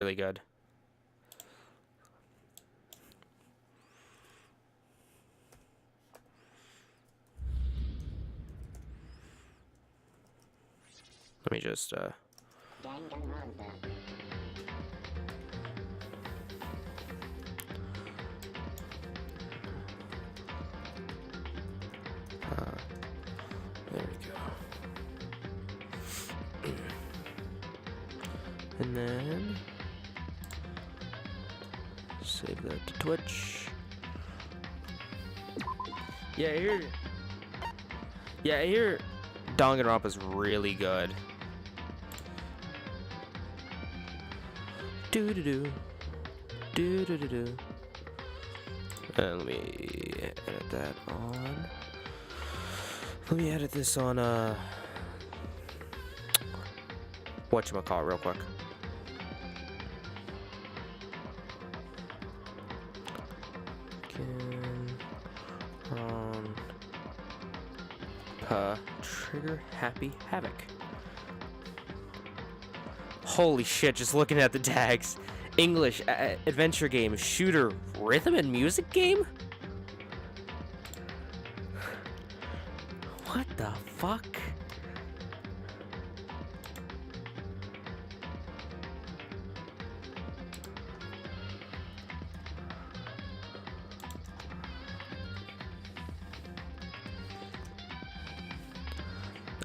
really good. Let me just Danganronpa. There we go. And then save that to Twitch. Yeah, I hear Danganronpa is really good. Do do do. Do do do do. And let me edit that on. Let me edit this on whatchamacallit real quick. Trigger Happy Havoc. Holy shit, just looking at the tags. English adventure game, shooter, rhythm and music game? What the fuck?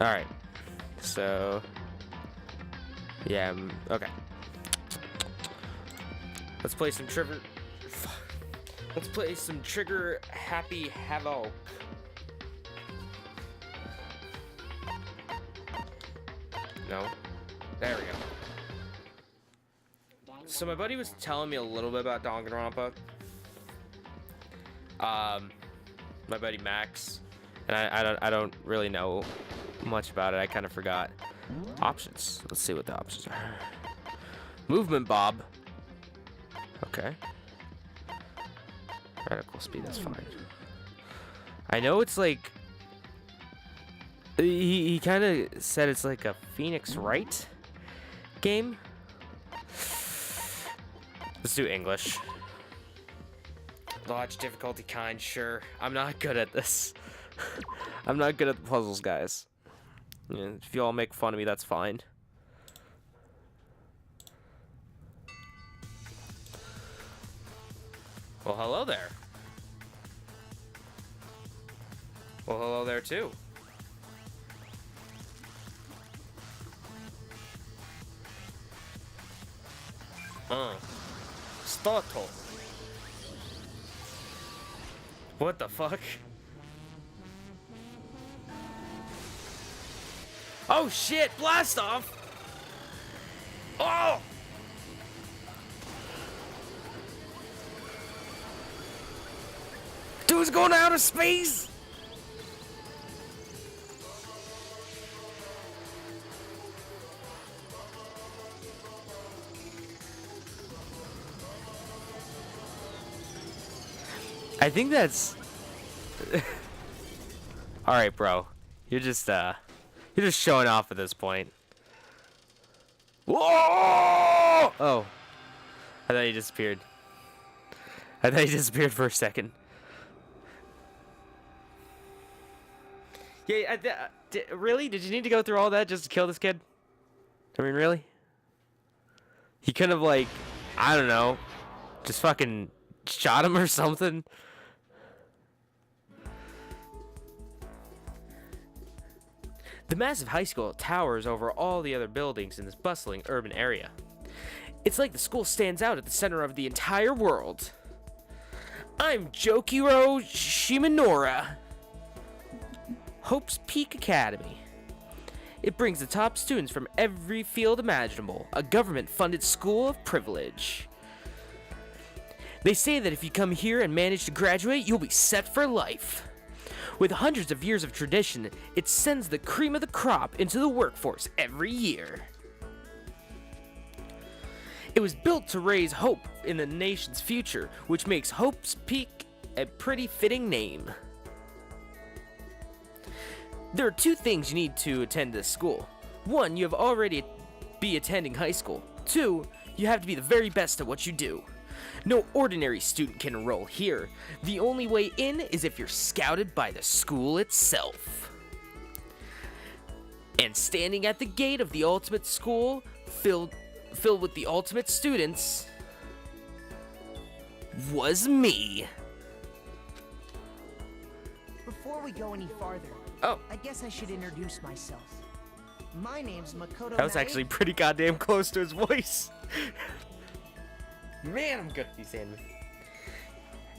Alright, so yeah, okay. Let's play some Trigger. Let's play some Trigger Happy Havoc. No, there we go. So my buddy was telling me a little bit about Danganronpa. My buddy Max, and I don't really know much about it. I kind of forgot. Options. Let's see what the options are. Movement Bob. Okay. Radical speed, that's fine. I know it's like he kind of said it's like a Phoenix Wright game. Let's do English. Large difficulty kind, sure. I'm not good at this. I'm not good at the puzzles, guys. Yeah, if you all make fun of me, that's fine. Well, hello there. Well, hello there, too. Startle. What the fuck? Oh shit! Blast off! Oh! Dude's going to outer space! I think that's all right, bro. You're just showing off at this point. Whoa! Oh, I thought he disappeared. I thought he disappeared for a second. Yeah, really? Did you need to go through all that just to kill this kid? I mean, really? He could have, like, I don't know, just fucking shot him or something. The massive high school towers over all the other buildings in this bustling urban area. It's like the school stands out at the center of the entire world. I'm Jokiro Shimanora, Hope's Peak Academy. It brings the top students from every field imaginable, a government-funded school of privilege. They say that if you come here and manage to graduate, you'll be set for life. With hundreds of years of tradition, it sends the cream of the crop into the workforce every year. It was built to raise hope in the nation's future, which makes Hope's Peak a pretty fitting name. There are two things you need to attend this school. One, you have already be attending high school. Two, You have to be the very best at what you do. No ordinary student can enroll here. The only way in is if you're scouted by the school itself. And standing at the gate of the ultimate school, filled with the ultimate students, was me. Before we go any farther, Oh, I guess I should introduce myself. My name's Makoto. that was actually pretty goddamn close to his voice. Man, I'm good at these anime.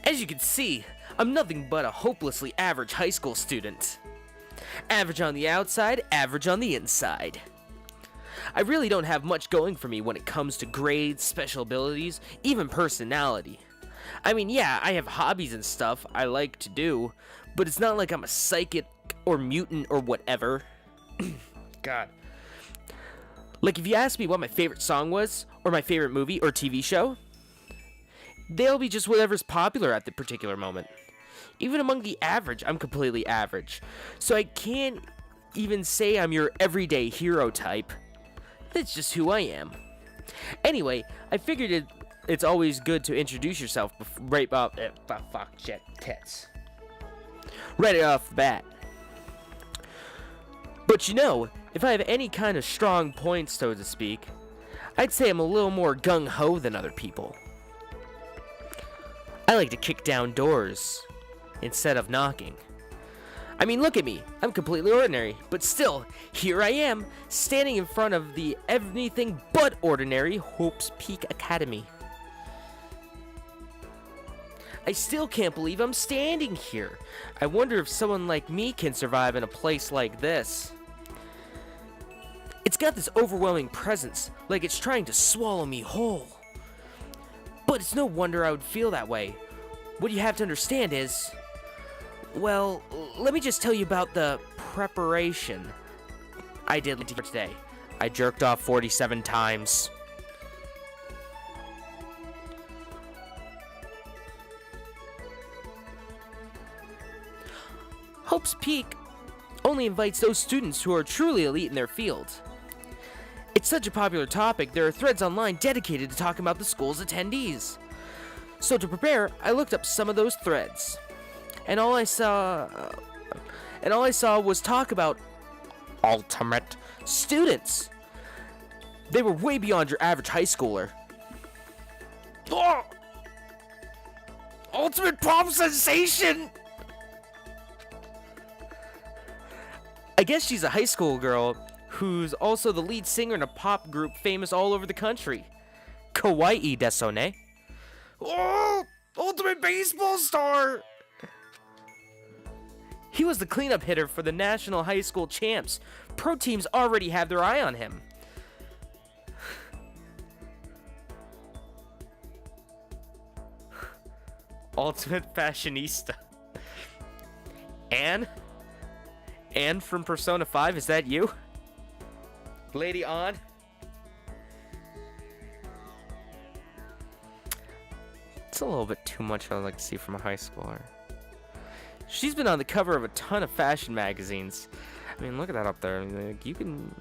As you can see, I'm nothing but a hopelessly average high school student. Average on the outside, average on the inside. I really don't have much going for me when it comes to grades, special abilities, even personality. I mean, yeah, I have hobbies and stuff I like to do, but it's not like I'm a psychic or mutant or whatever. God. Like, if you ask me what my favorite song was, or my favorite movie or TV show, they'll be just whatever's popular at the particular moment. Even among the average, I'm completely average. So I can't even say I'm your everyday hero type. That's just who I am. Anyway, I figured it's always good to introduce yourself right off the bat. But you know, if I have any kind of strong points, so to speak, I'd say I'm a little more gung-ho than other people. I like to kick down doors instead of knocking. I mean, look at me. I'm completely ordinary, but still, here I am, standing in front of the anything but ordinary Hope's Peak Academy. I still can't believe I'm standing here. I wonder if someone like me can survive in a place like this. It's got this overwhelming presence, like it's trying to swallow me whole. But it's no wonder I would feel that way. What you have to understand is, well, let me just tell you about the preparation I did for today. I jerked off 47 times. Hope's Peak only invites those students who are truly elite in their field. It's such a popular topic, there are threads online dedicated to talking about the school's attendees. So to prepare, I looked up some of those threads. And all I saw was talk about ultimate students. They were way beyond your average high schooler. Oh! Ultimate pop sensation! I guess she's a high school girl who's also the lead singer in a pop group famous all over the country. Kawaii desu ne. Oh! Ultimate baseball star! He was the cleanup hitter for the national high school champs. Pro teams already have their eye on him. Ultimate fashionista. Anne from Persona 5, is that you? Lady On? It's a little bit too much I'd like to see from a high schooler. She's been on the cover of a ton of fashion magazines. I mean, look at that up there. Like, you can...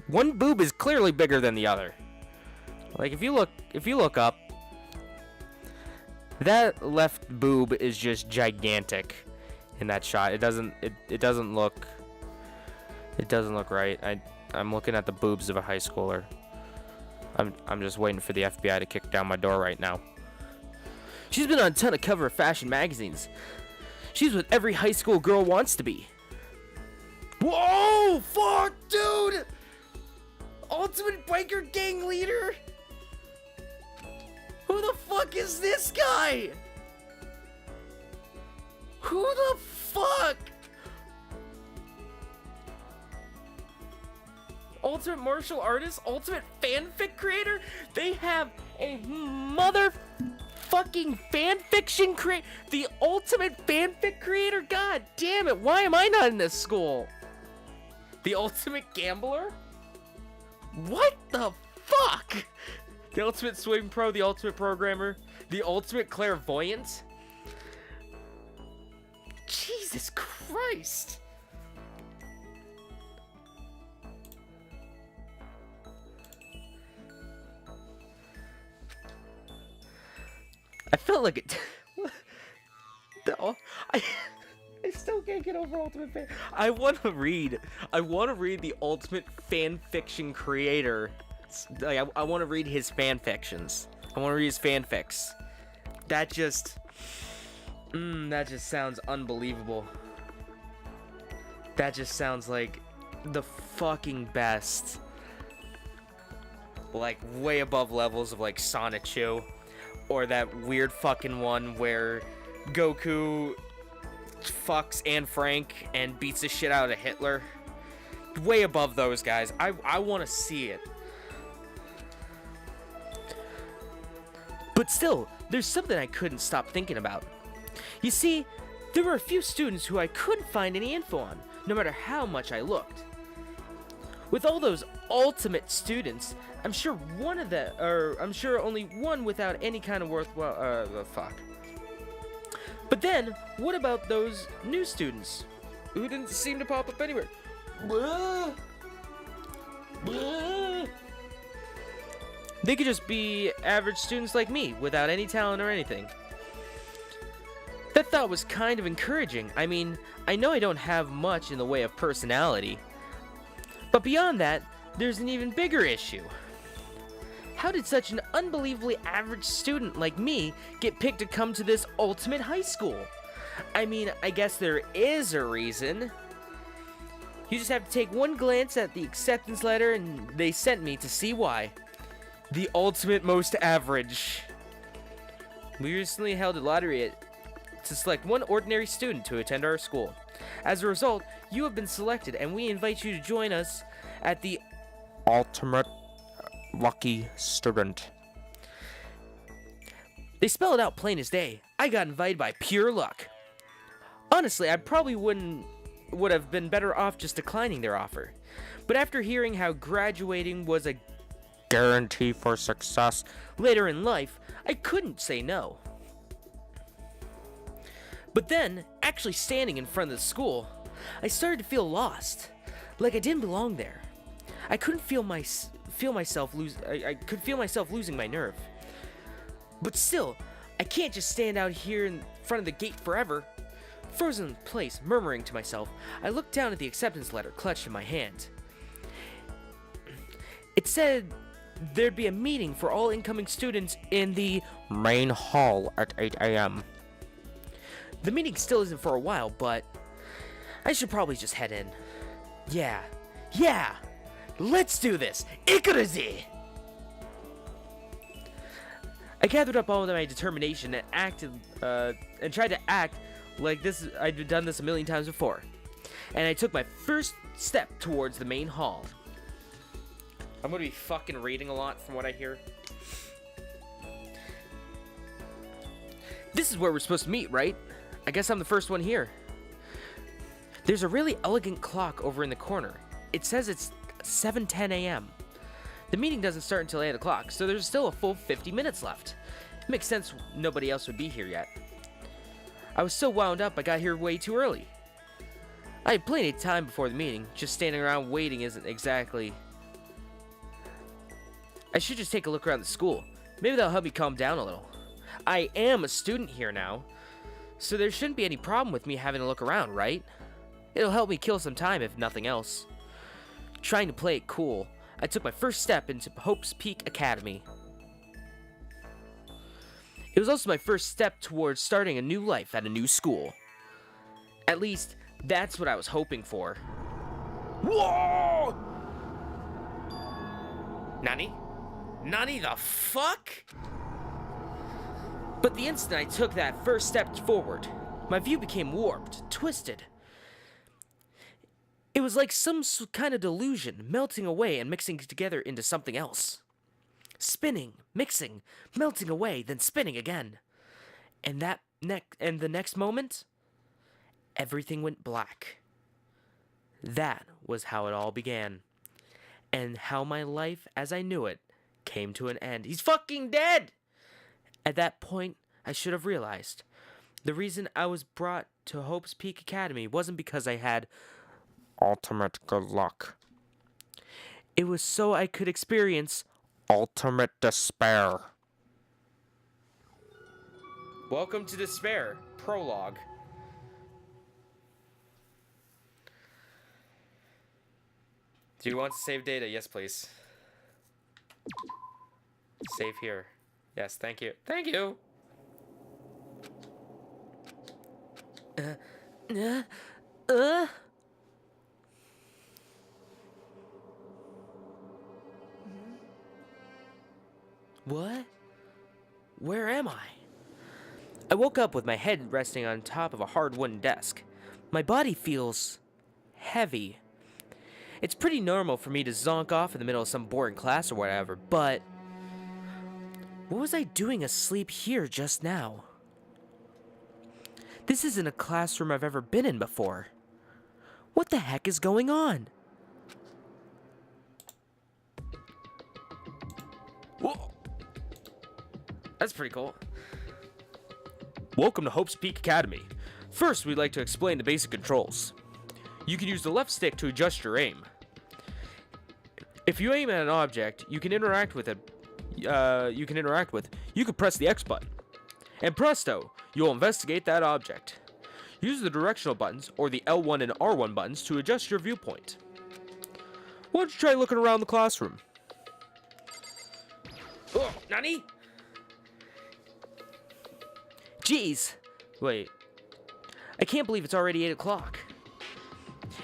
One boob is clearly bigger than the other. Like, if you look up, that left boob is just gigantic in that shot. It doesn't look right. I'm looking at the boobs of a high schooler. I'm just waiting for the FBI to kick down my door right now. She's been on a ton of cover of fashion magazines. She's what every high school girl wants to be. Whoa! Fuck, dude! Ultimate biker gang leader? Who the fuck is this guy? Who the fuck? Ultimate martial artist? Ultimate fanfic creator? They have a motherfucking fanfiction creator? The ultimate fanfic creator? God damn it, why am I not in this school? The ultimate gambler? What the fuck? The ultimate swing pro, the ultimate programmer, the ultimate clairvoyant? Jesus Christ. felt like it. I, I still can't get over Ultimate Fan. I want to read the Ultimate Fan Fiction creator. Like, I want to read his fan fictions. I want to read his fanfics. That just sounds unbelievable. That just sounds like the fucking best. Like, way above levels of, like, Sonichu. Or that weird fucking one where Goku fucks Anne Frank and beats the shit out of Hitler. Way above those guys. I want to see it. But still, there's something I couldn't stop thinking about. You see, there were a few students who I couldn't find any info on, no matter how much I looked. With all those ultimate students, I'm sure only one without any kind of worthwhile, fuck. But then, what about those new students who didn't seem to pop up anywhere? They could just be average students like me, without any talent or anything. That thought was kind of encouraging. I mean, I know I don't have much in the way of personality. But beyond that, there's an even bigger issue. How did such an unbelievably average student like me get picked to come to this ultimate high school? I mean, I guess there is a reason. You just have to take one glance at the acceptance letter and they sent me to see why. The ultimate most average. We recently held a lottery to select one ordinary student to attend our school. As a result, you have been selected and we invite you to join us at the ultimate lucky student. They spell it out plain as day. I got invited by pure luck. Honestly, I probably would have been better off just declining their offer. But after hearing how graduating was a guarantee for success later in life, I couldn't say no. But then, actually standing in front of the school, I started to feel lost, like I didn't belong there. I couldn't I could feel myself losing my nerve. But still, I can't just stand out here in front of the gate forever. Frozen in place, murmuring to myself, I looked down at the acceptance letter clutched in my hand. It said there'd be a meeting for all incoming students in the main hall at 8 a.m. The meeting still isn't for a while, but I should probably just head in. Yeah, let's do this! Ikuruzi! I gathered up all of my determination and tried to act like I'd done this a million times before. And I took my first step towards the main hall. I'm gonna be fucking reading a lot from what I hear. This is where we're supposed to meet, right? I guess I'm the first one here. There's a really elegant clock over in the corner. It says it's 7:10 a.m. The meeting doesn't start until 8 o'clock, so there's still a full 50 minutes left. It makes sense nobody else would be here yet. I was so wound up I got here way too early. I had plenty of time before the meeting, just standing around waiting isn't exactly... I should just take a look around the school. Maybe that'll help me calm down a little. I am a student here now, so there shouldn't be any problem with me having a look around, right? It'll help me kill some time if nothing else. Trying to play it cool, I took my first step into Hope's Peak Academy. It was also my first step towards starting a new life at a new school. At least, that's what I was hoping for. Whoa! Nani? Nani the fuck? But the instant I took that first step forward, my view became warped, twisted. It was like some kind of delusion melting away and mixing together into something else. Spinning, mixing, melting away, then spinning again. And the next moment, everything went black. That was how it all began. And how my life as I knew it came to an end. He's fucking dead! At that point, I should have realized. The reason I was brought to Hope's Peak Academy wasn't because I had ultimate good luck. It was so I could experience ultimate despair. Welcome to Despair. Prologue. Do you want to save data? Yes, please. Save here. Yes, thank you. Thank you! What? Where am I? I woke up with my head resting on top of a hard wooden desk. My body feels heavy. It's pretty normal for me to zonk off in the middle of some boring class or whatever, but what was I doing asleep here just now? This isn't a classroom I've ever been in before. What the heck is going on? Whoa! That's pretty cool. Welcome to Hope's Peak Academy. First, we'd like to explain the basic controls. You can use the left stick to adjust your aim. If you aim at an object you can interact with, you can press the X button. And presto, you'll investigate that object. Use the directional buttons or the L1 and R1 buttons to adjust your viewpoint. Why don't you try looking around the classroom? Oh, Nani? Jeez. Wait. I can't believe it's already 8 o'clock.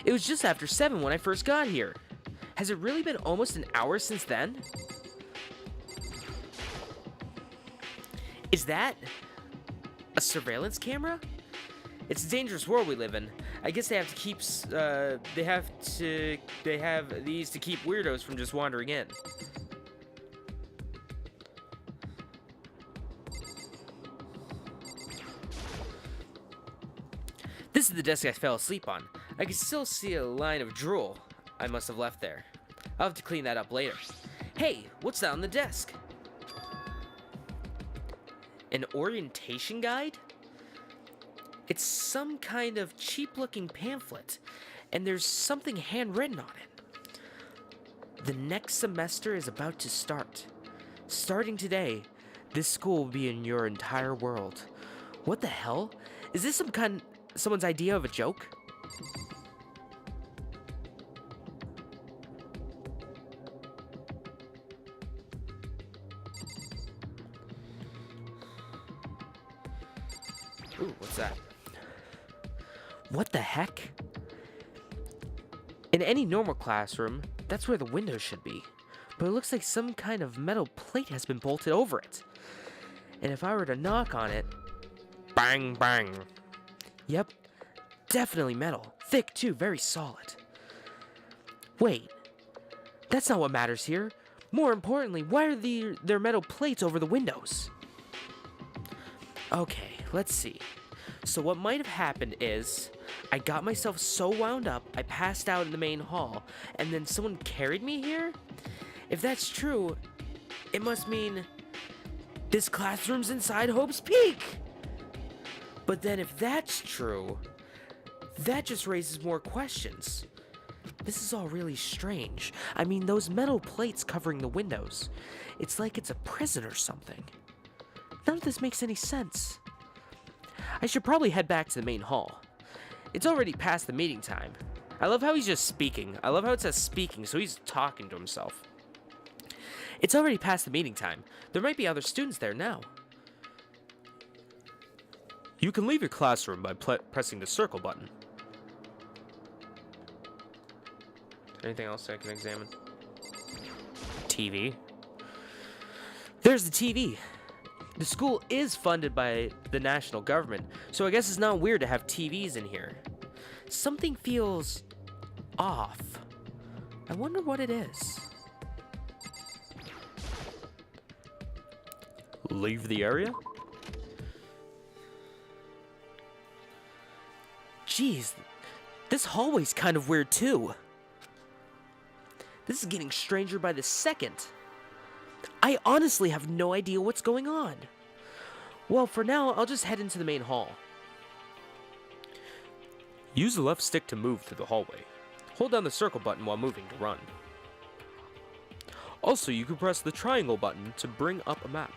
It was just after 7 when I first got here. Has it really been almost an hour since then? Is that a surveillance camera? It's a dangerous world we live in. I guess they have to keep, they have these to keep weirdos from just wandering in. This is the desk I fell asleep on. I can still see a line of drool I must have left there. I'll have to clean that up later. Hey, what's that on the desk? An orientation guide? It's some kind of cheap-looking pamphlet, and there's something handwritten on it. The next semester is about to start. Starting today, this school will be in your entire world. What the hell? Is this someone's idea of a joke? Ooh, what's that? What the heck? In any normal classroom, that's where the windows should be. But it looks like some kind of metal plate has been bolted over it. And if I were to knock on it... Bang, bang. Yep, definitely metal. Thick too, very solid. Wait, that's not what matters here. More importantly, why are there metal plates over the windows? Okay, let's see. So what might have happened is, I got myself so wound up, I passed out in the main hall, and then someone carried me here? If that's true, it must mean this classroom's inside Hope's Peak! But then if that's true, that just raises more questions. This is all really strange. I mean, those metal plates covering the windows, it's like it's a prison or something. None of this makes any sense. I should probably head back to the main hall. It's already past the meeting time. I love how he's just speaking. I love how it says speaking, so he's talking to himself. It's already past the meeting time. There might be other students there now. You can leave your classroom by pressing the circle button. Anything else I can examine? TV. There's the TV. The school is funded by the national government, so I guess it's not weird to have TVs in here. Something feels off. I wonder what it is. Leave the area? Jeez, this hallway's kind of weird too. This is getting stranger by the second. I honestly have no idea what's going on. Well, for now, I'll just head into the main hall. Use the left stick to move through the hallway. Hold down the circle button while moving to run. Also, you can press the triangle button to bring up a map.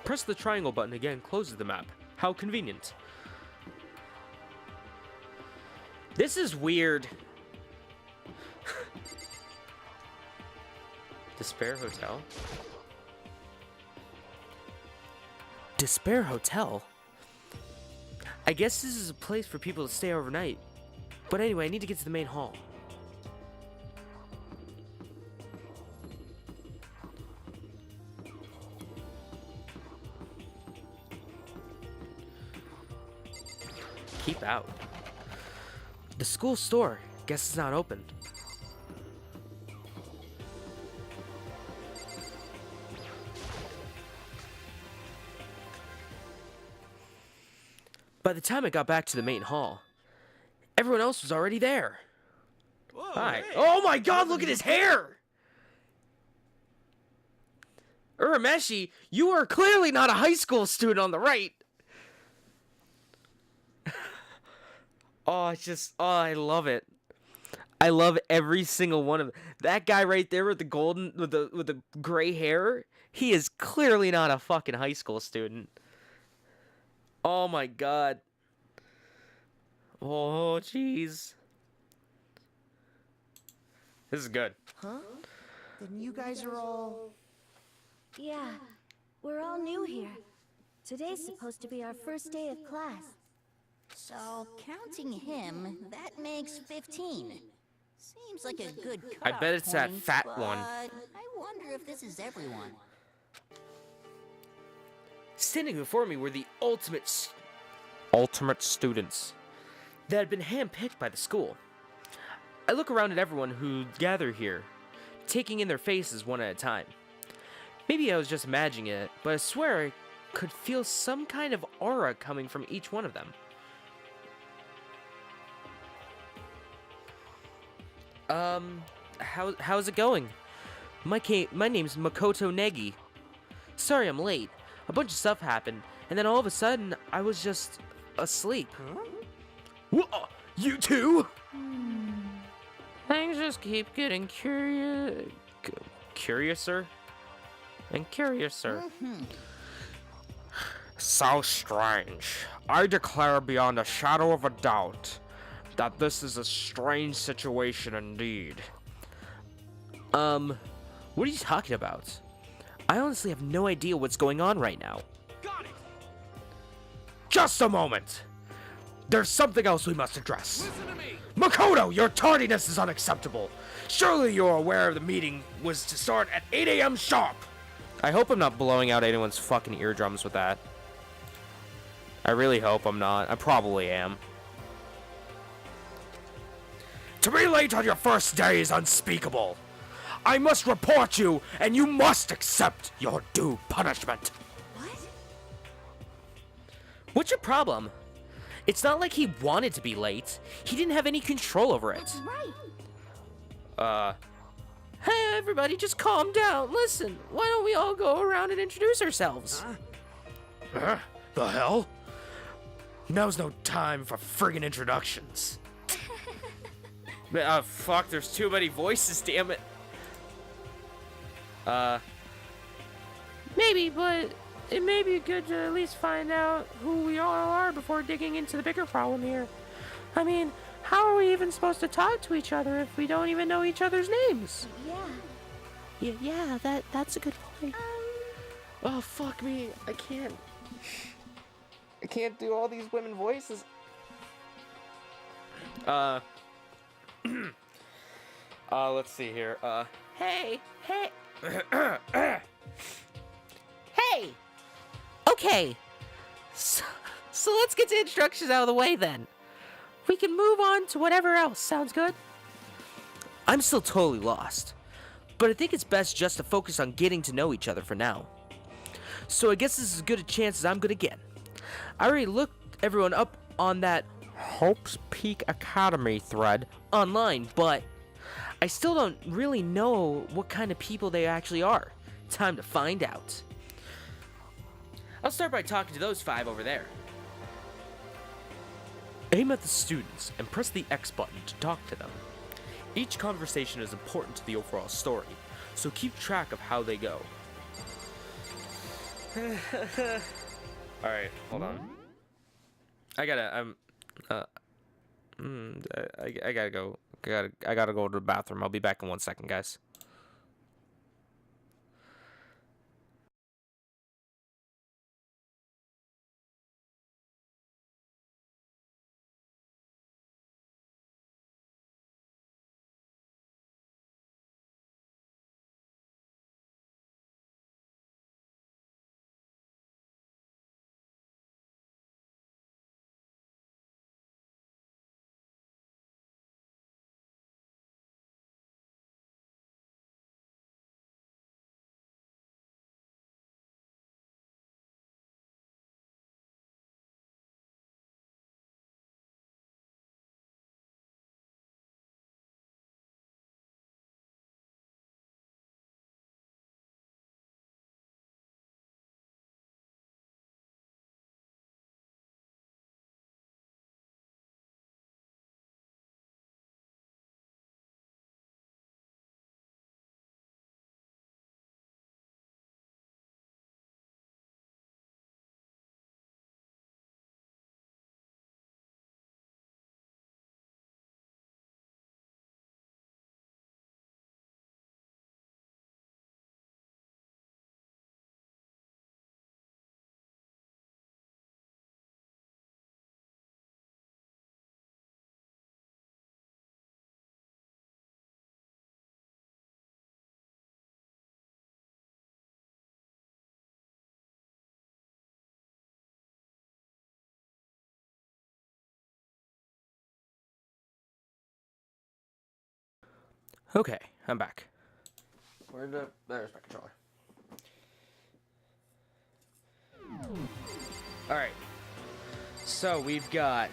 Press the triangle button again closes the map. How convenient. This is weird. Despair Hotel? Despair Hotel? I guess this is a place for people to stay overnight. But anyway, I need to get to the main hall. Keep out. The school store. Guess it's not open. By the time I got back to the main hall, everyone else was already there. Whoa, Hi. hey. Oh my god, look at his hair! Urameshi, you are clearly not a high school student on the right. I love it. I love every single one of them. That guy right there with the gray hair, he is clearly not a fucking high school student. Oh my god. Oh jeez. This is good. Huh? Then you guys are all... Yeah, we're all new here. Today's supposed to be our first day of class. So, counting him, that makes 15. Seems like a good I cutoff bet it's that point, fat but one. I wonder if this is everyone. Standing before me were the ultimate students that had been handpicked by the school. I look around at everyone who gather here, taking in their faces one at a time. Maybe I was just imagining it, but I swear I could feel some kind of aura coming from each one of them. How's it going? My name's Makoto Negi. Sorry I'm late. A bunch of stuff happened, and then all of a sudden, I was just asleep. Huh? Whoa, you too? Things just keep getting curiouser and curiouser. So strange. I declare beyond a shadow of a doubt that this is a strange situation indeed. What are you talking about? I honestly have no idea what's going on right now. Got it! Just a moment! There's something else we must address. Listen to me! Makoto, your tardiness is unacceptable. Surely you're aware the meeting was to start at 8 a.m. sharp. I hope I'm not blowing out anyone's fucking eardrums with that. I really hope I'm not. I probably am. To be late on your first day is unspeakable. I must report you, and you must accept your due punishment. What? What's your problem? It's not like he wanted to be late. He didn't have any control over it. Right. Hey everybody, just calm down. Listen, why don't we all go around and introduce ourselves? The hell? Now's no time for friggin' introductions. Fuck, there's too many voices, damn it. Maybe, but it may be good to at least find out who we all are before digging into the bigger problem here. I mean, how are we even supposed to talk to each other if we don't even know each other's names? Yeah. Yeah, that's a good point. Oh, fuck me. I can't do all these women voices. Let's see here. Hey. Hey! Okay. So let's get the instructions out of the way then. We can move on to whatever else. Sounds good? I'm still totally lost. But I think it's best just to focus on getting to know each other for now. So I guess this is as good a chance as I'm gonna get. I already looked everyone up on that Hope's Peak Academy thread online, but I still don't really know what kind of people they actually are. Time to find out. I'll start by talking to those 5 over there. Aim at the students and press the X button to talk to them. Each conversation is important to the overall story, so keep track of how they go. Alright, hold on. I gotta. I gotta go. I gotta go to the bathroom. I'll be back in 1 second, guys. Okay, I'm back. There's my controller. Alright. So we've got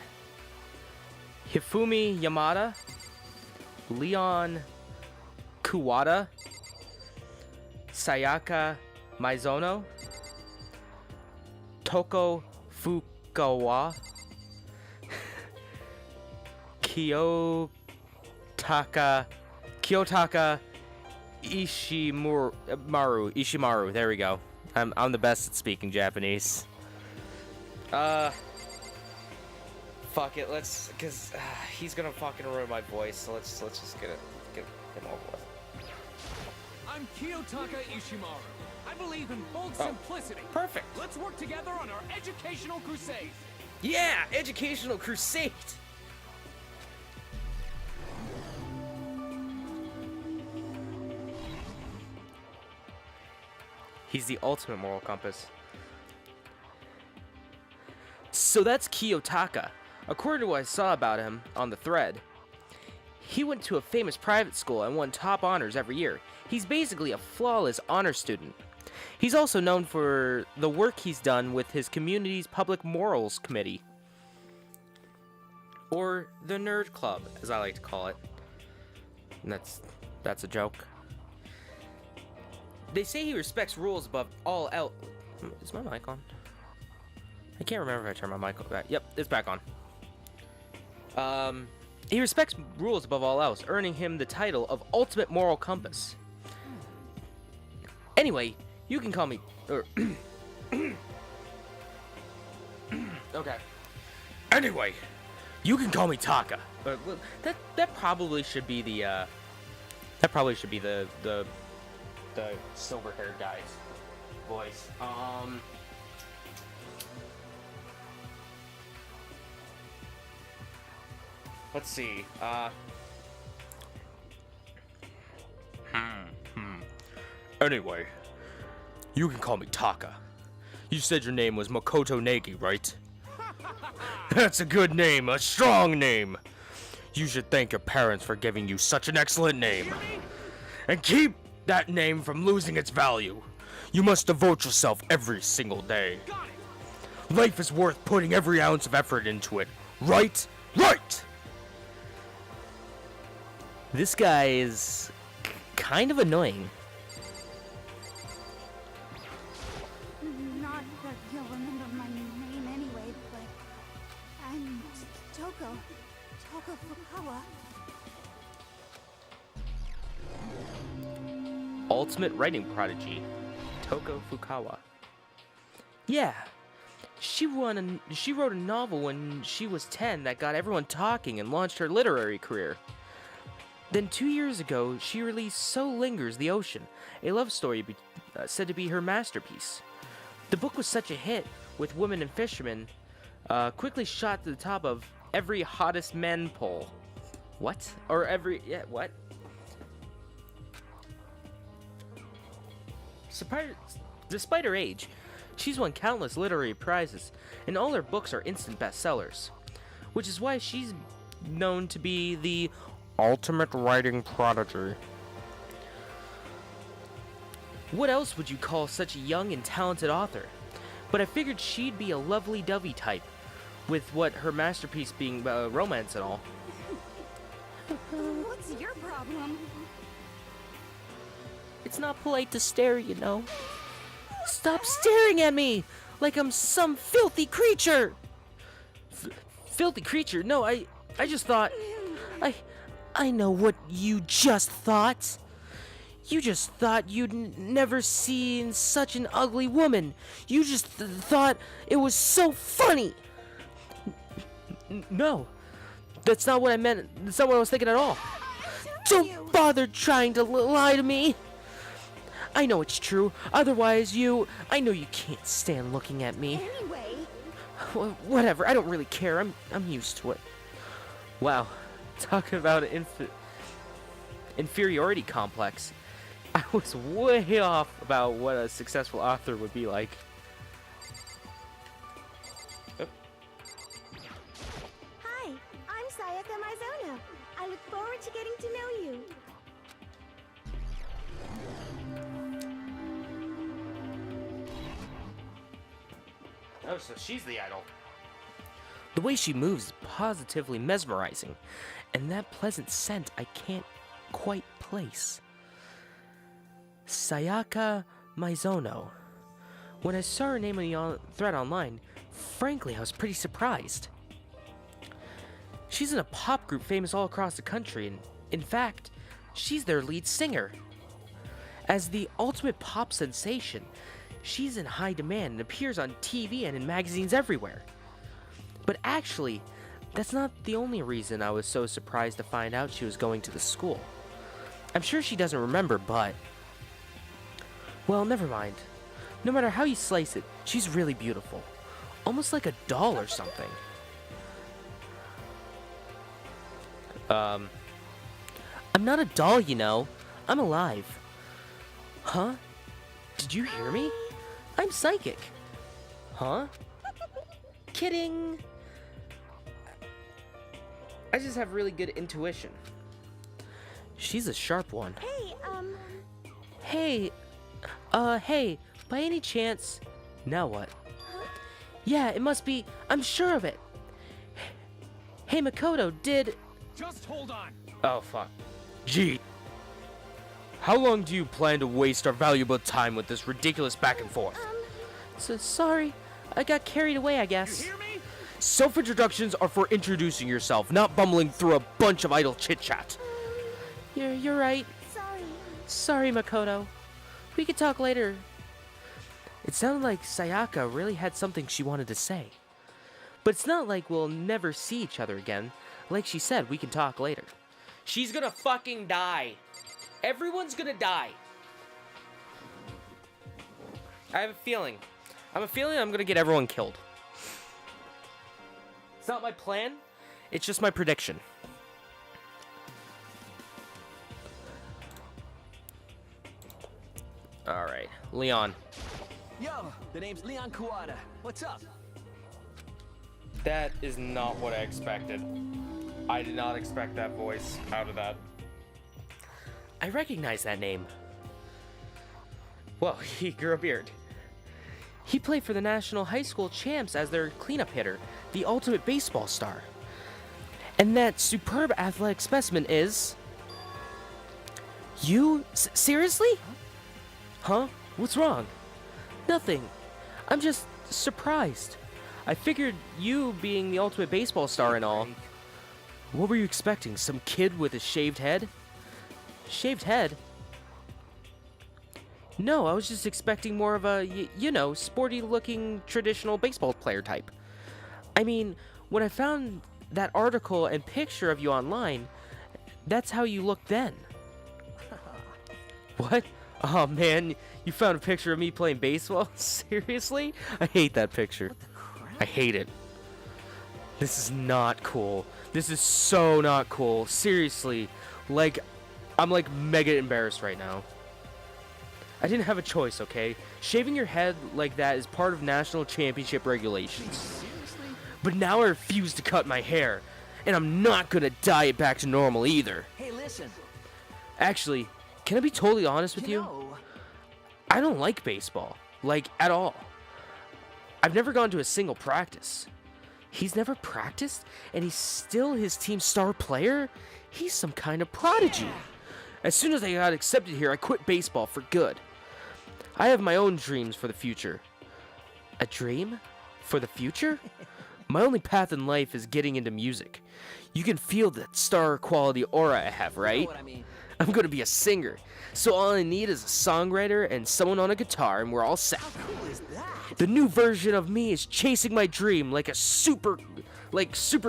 Hifumi Yamada, Leon Kuwata, Sayaka Maizono, Toko Fukawa, Kiyotaka Ishimaru. There we go. I'm the best at speaking Japanese. Fuck it. Cause he's gonna fucking ruin my voice. So let's just get him over with. I'm Kiyotaka Ishimaru. I believe in bold simplicity. Perfect. Let's work together on our educational crusade. Yeah, educational crusade. He's the ultimate moral compass. So that's Kiyotaka. According to what I saw about him on the thread, he went to a famous private school and won top honors every year. He's basically a flawless honor student. He's also known for the work he's done with his community's public morals committee. Or the Nerd Club, as I like to call it. And that's a joke. They say he respects rules above all else. Is my mic on? I can't remember if I turned my mic back. Yep, it's back on. He respects rules above all else, earning him the title of Ultimate Moral Compass. Anyway, you can call me... Okay. Anyway, you can call me Taka. That probably should be the, That probably should be the silver-haired guy's voice. Let's see. Anyway, you can call me Taka. You said your name was Makoto Negi, right? That's a good name, a strong name. You should thank your parents for giving you such an excellent name. And keep that name from losing its value. You must devote yourself every single day. Life is worth putting every ounce of effort into it. Right? Right! This guy is kind of annoying. Not that you'll remember my name anyway, but I'm Toko Fukawa. Ultimate writing prodigy, Toko Fukawa. Yeah, She wrote a novel when she was 10 that got everyone talking and launched her literary career. Then 2 years ago, she released So Lingers the Ocean, a love story said to be her masterpiece. The book was such a hit, with women and fishermen, quickly shot to the top of every hottest men poll. What? Or every... yeah, what? Despite her age, she's won countless literary prizes, and all her books are instant bestsellers, which is why she's known to be the ultimate writing prodigy. What else would you call such a young and talented author? But I figured she'd be a lovely-dovey type, with what her masterpiece being romance and all. What's your problem? It's not polite to stare, you know. Stop staring at me like I'm some filthy creature. Filthy creature? No, I just thought... I know what you just thought. You just thought you'd never seen such an ugly woman. You just thought it was so funny. No, that's not what I meant. That's not what I was thinking at all. Don't bother trying to lie to me. I know it's true. Otherwise, I know you can't stand looking at me. Anyway. Whatever. I don't really care. I'm used to it. Wow, talking about an inferiority complex. I was way off about what a successful author would be like. Oh. Hi, I'm Sayaka Mizono. I look forward to getting to know you. Oh, so she's the idol. The way she moves is positively mesmerizing, and that pleasant scent I can't quite place. Sayaka Mizono. When I saw her name on the thread online, frankly, I was pretty surprised. She's in a pop group famous all across the country, and in fact, she's their lead singer. As the ultimate pop sensation, she's in high demand and appears on TV and in magazines everywhere. But actually, that's not the only reason I was so surprised to find out she was going to the school. I'm sure she doesn't remember, but... well, never mind. No matter how you slice it, she's really beautiful. Almost like a doll or something. I'm not a doll, you know. I'm alive. Huh? Did you hear me? I'm psychic. Huh? Kidding. I just have really good intuition. She's a sharp one. Hey, hey, by any chance... now what? Yeah, it must be... I'm sure of it. Hey, Makoto, did... Just hold on. oh, fuck. Gee. How long do you plan to waste our valuable time with this ridiculous back and forth? So sorry. I got carried away, I guess. You hear me? Self-introductions are for introducing yourself, not bumbling through a bunch of idle chit-chat. You're right. Sorry, Makoto. We could talk later. It sounded like Sayaka really had something she wanted to say. But it's not like we'll never see each other again. Like she said, we can talk later. She's gonna fucking die. Everyone's gonna die. I have a feeling. I'm gonna get everyone killed. It's not my plan. It's just my prediction. Alright, Leon. Yo, the name's Leon Kuwata. What's up? That is not what I expected. I did not expect that voice out of that. I recognize that name. Well, he grew a beard. He played for the National High School Champs as their cleanup hitter, the ultimate baseball star. And that superb athletic specimen is... you? Seriously? Huh? What's wrong? Nothing. I'm just surprised. I figured you being the ultimate baseball star and all. What were you expecting? Some kid with a shaved head? Shaved head? No, I was just expecting more of a, you know, sporty-looking traditional baseball player type. I mean, when I found that article and picture of you online, that's how you looked then. What? Oh man, you found a picture of me playing baseball? Seriously? I hate that picture. I hate it. This is not cool. This is so not cool. Seriously. Like, I'm like mega embarrassed right now. I didn't have a choice, okay? Shaving your head like that is part of national championship regulations. But now I refuse to cut my hair. And I'm not gonna dye it back to normal either. Hey, listen. Actually, can I be totally honest with you? I don't like baseball. Like, at all. I've never gone to a single practice. He's never practiced, and he's still his team's star player? He's some kind of prodigy. As soon as I got accepted here, I quit baseball for good. I have my own dreams for the future. A dream? For the future? My only path in life is getting into music. You can feel that star quality aura I have, right? You know what I mean? I'm gonna be a singer. So all I need is a songwriter and someone on a guitar, and we're all set. How cool is that? The new version of me is chasing my dream like super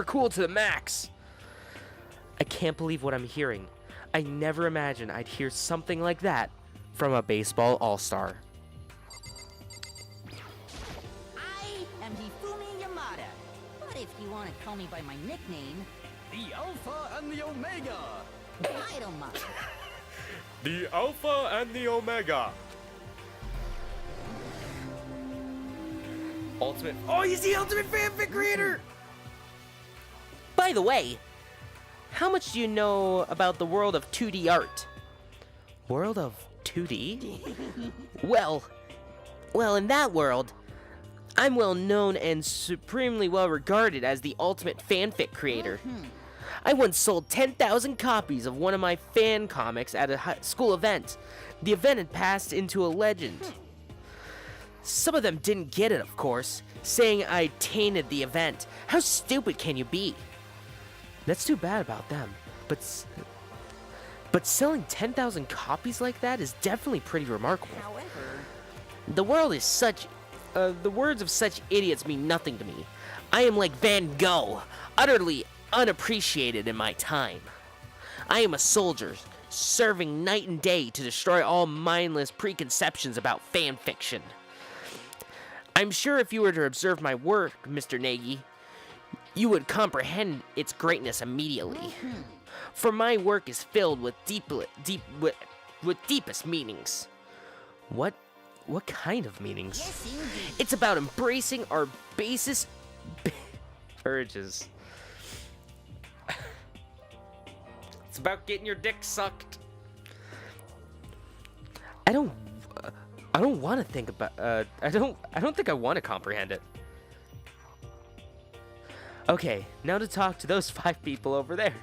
cool to the max. I can't believe what I'm hearing. I never imagined I'd hear something like that from a baseball all-star. I am Hifumi Yamada. But if you want to call me by my nickname, The Alpha and the Omega. I don't mind. The Alpha and the Omega. Ultimate. Oh, he's the ultimate fanfic creator! By the way, how much do you know about the world of 2D art? World of 2D? Well, in that world, I'm well known and supremely well regarded as the ultimate fanfic creator. I once sold 10,000 copies of one of my fan comics at a school event. The event had passed into a legend. Some of them didn't get it, of course, saying I tainted the event. How stupid can you be? That's too bad about them. But selling 10,000 copies like that is definitely pretty remarkable. However, The words of such idiots mean nothing to me. I am like Van Gogh, utterly unappreciated in my time. I am a soldier, serving night and day to destroy all mindless preconceptions about fan fiction. I'm sure if you were to observe my work, Mr. Nagy, you would comprehend its greatness immediately. For my work is filled with deepest meanings. What kind of meanings? yes, indeed. It's about embracing our basest urges. It's about getting your dick sucked. I don't want to think about. I don't think I want to comprehend it. Okay, now to talk to those 5 people over there.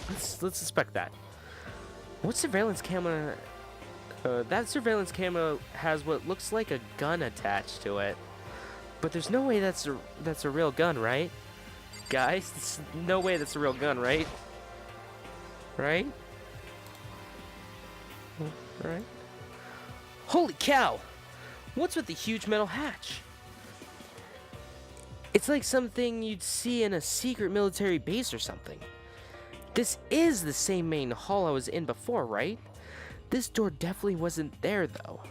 Let's suspect that. What surveillance camera? That surveillance camera has what looks like a gun attached to it. But there's no way that's a real gun, right? Guys, there's no way that's a real gun, right? Right? Right? Holy cow! What's with the huge metal hatch? It's like something you'd see in a secret military base or something. This is the same main hall I was in before, right? This door definitely wasn't there, though.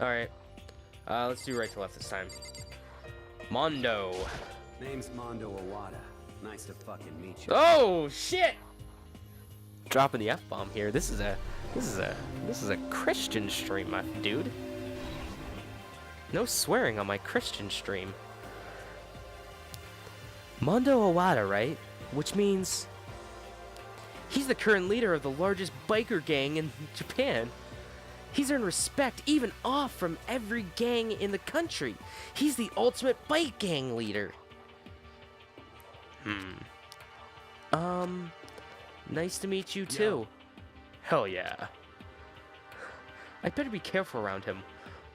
Alright. Let's do right to left this time. Mondo. Name's Mondo Awada. Nice to fucking meet you. Oh, shit! Dropping the F-bomb here. This is a Christian stream, my dude. No swearing on my Christian stream. Mondo Awada, right? Which means he's the current leader of the largest biker gang in Japan. He's earned respect even off from every gang in the country. He's the ultimate bike gang leader. Nice to meet you too. Yo. Hell yeah. I better be careful around him.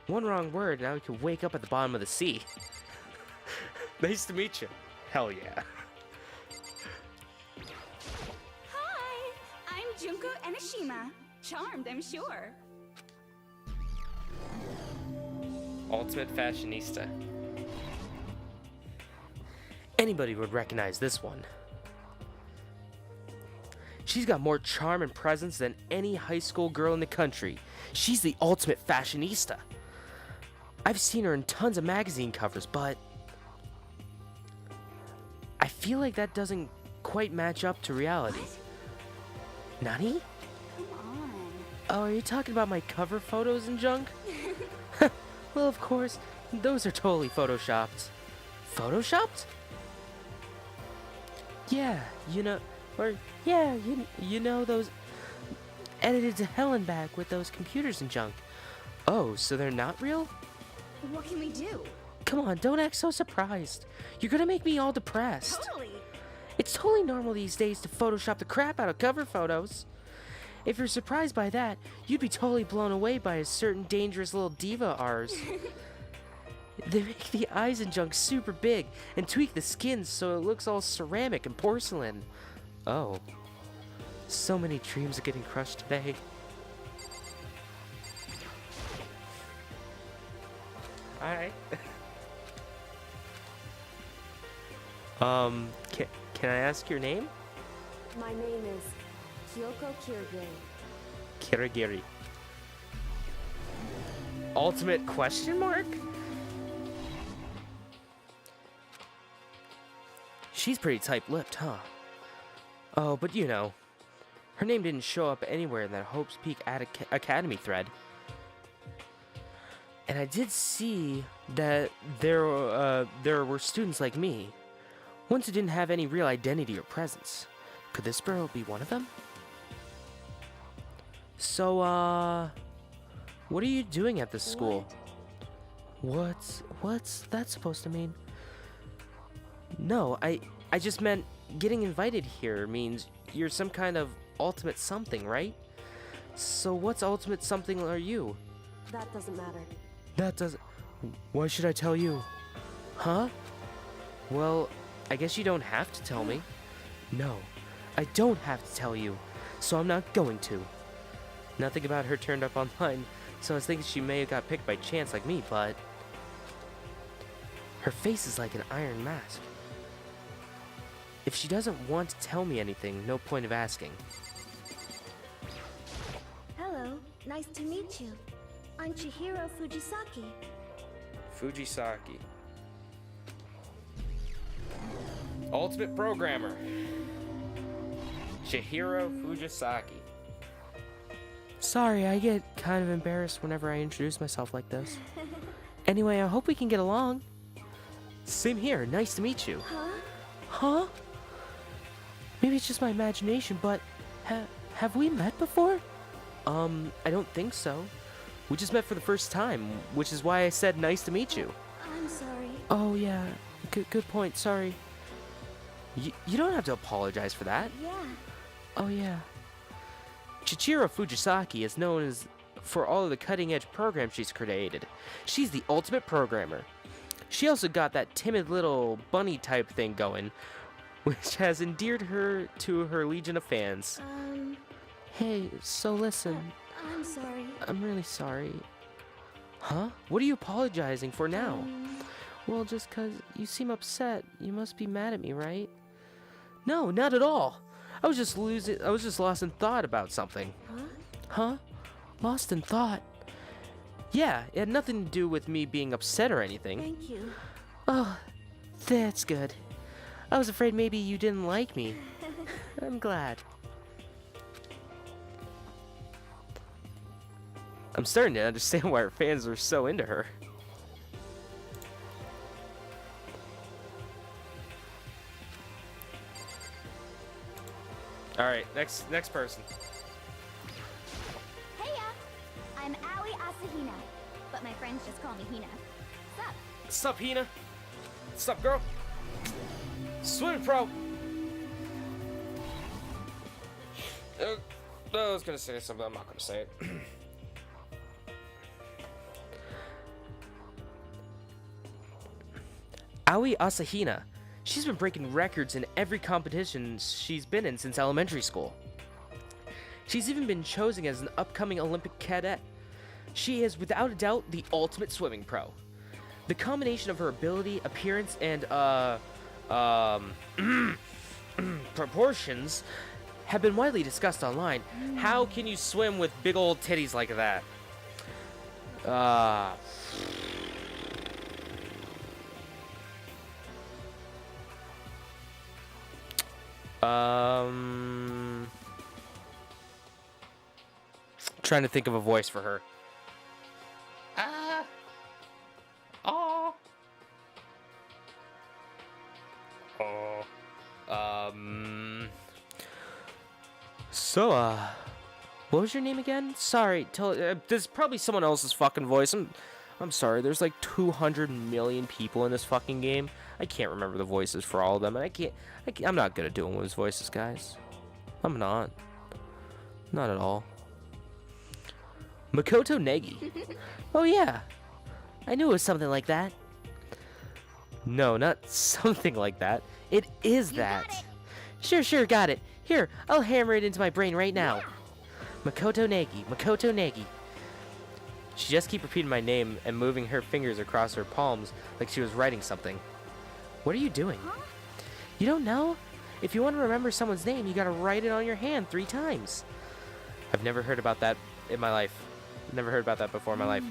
One wrong word, now he could wake up at the bottom of the sea. Nice to meet you. Hell yeah. Hi, I'm Junko Enoshima. Charmed, I'm sure. Ultimate fashionista. Anybody would recognize this one. She's got more charm and presence than any high school girl in the country. She's the ultimate fashionista. I've seen her in tons of magazine covers, but I feel like that doesn't quite match up to reality. Nani? Come on. Oh, are you talking about my cover photos and junk? Well, of course, those are totally photoshopped. Photoshopped? Yeah, you know, you know those edited to hell and back with those computers and junk. Oh, so they're not real? What can we do? Come on, don't act so surprised. You're gonna make me all depressed. Totally. It's totally normal these days to Photoshop the crap out of cover photos. If you're surprised by that, you'd be totally blown away by a certain dangerous little diva of ours. They make the eyes and junk super big and tweak the skin so it looks all ceramic and porcelain. Oh. So many dreams are getting crushed today. Alright. Can I ask your name? My name is Kyoko Kirigiri. Kirigiri. Ultimate question mark? She's pretty tight-lipped, huh? Oh, but you know, her name didn't show up anywhere in that Hope's Peak Academy thread. And I did see that there were students like me, ones who didn't have any real identity or presence. Could this girl be one of them? So, what are you doing at this school? What's that supposed to mean? No, I just meant getting invited here means you're some kind of ultimate something, right? So what's ultimate something are you? That doesn't matter. That doesn't... Why should I tell you? Huh? Well, I guess you don't have to tell me. No, I don't have to tell you, so I'm not going to. Nothing about her turned up online, so I was thinking she may have got picked by chance like me, but... Her face is like an iron mask. If she doesn't want to tell me anything, no point of asking. Hello, nice to meet you. I'm Chihiro Fujisaki. Fujisaki. Ultimate Programmer. Chihiro Fujisaki. Sorry, I get kind of embarrassed whenever I introduce myself like this. Anyway, I hope we can get along. Same here, nice to meet you. Huh? Huh? Maybe it's just my imagination, but have we met before? I don't think so. We just met for the first time, which is why I said nice to meet you. I'm sorry. Oh yeah, good point, sorry. You don't have to apologize for that. Yeah. Oh yeah. Chichiro Fujisaki is known as for all of the cutting-edge programs she's created. She's the ultimate programmer. She also got that timid little bunny type thing going, which has endeared her to her legion of fans. Hey, so listen. I'm sorry. I'm really sorry. Huh? What are you apologizing for now? Well, just 'cause you seem upset. You must be mad at me, right? No, not at all. I was just lost in thought about something. Huh? Lost in thought? Yeah, it had nothing to do with me being upset or anything. Thank you. Oh, that's good. I was afraid maybe you didn't like me. I'm glad. I'm starting to understand why her fans are so into her. Alright, next person. Heya! I'm Aoi Asahina, but my friends just call me Hina. Sup? Sup, Hina? Sup, girl? Swim pro! I was gonna say something, I'm not gonna say it. Aoi Asahina. She's been breaking records in every competition she's been in since elementary school. She's even been chosen as an upcoming Olympic cadet. She is, without a doubt, the ultimate swimming pro. The combination of her ability, appearance, and, proportions have been widely discussed online. How can you swim with big old titties like that? Trying to think of a voice for her. So, what was your name again? Sorry, this is probably someone else's fucking voice. I'm sorry. There's like 200 million people in this fucking game. I can't remember the voices for all of them, and I'm not good at doing those voices, guys. I'm not. Not at all. Makoto Negi. Oh yeah, I knew it was something like that. No, not something like that. It is that. Sure, got it. Here, I'll hammer it into my brain right now. Makoto Negi. She just kept repeating my name and moving her fingers across her palms like she was writing something. What are you doing? You don't know? If you want to remember someone's name, you gotta write it on your hand 3 times. I've never heard about that in my life. Never heard about that before in my life.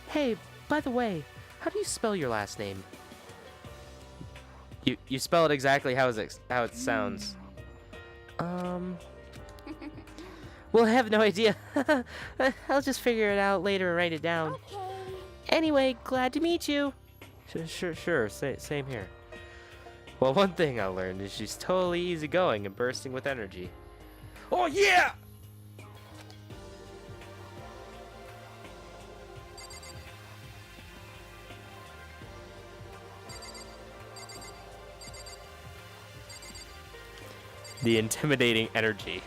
Hey, by the way, how do you spell your last name? You spell it exactly how it sounds. Well, I have no idea. I'll just figure it out later and write it down. Okay. Anyway, glad to meet you. Sure. Same here. Well, one thing I learned is she's totally easygoing and bursting with energy. Oh, yeah! The intimidating energy.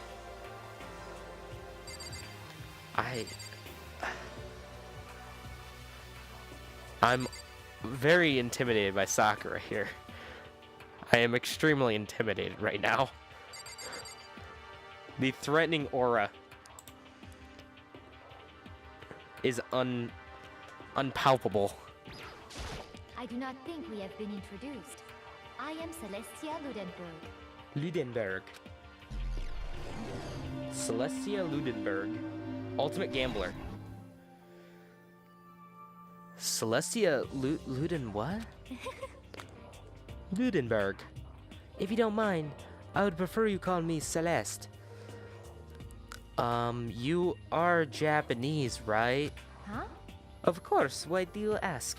I'm very intimidated by Sakura here. I am extremely intimidated right now. The threatening aura is unpalpable. I do not think we have been introduced. I am Celestia Ludenberg. Ludenberg. Celestia Ludenberg. Ultimate Gambler. Celestia Luden what? Ludenberg. If you don't mind, I would prefer you call me Celeste. You are Japanese, right? Huh? Of course, why do you ask?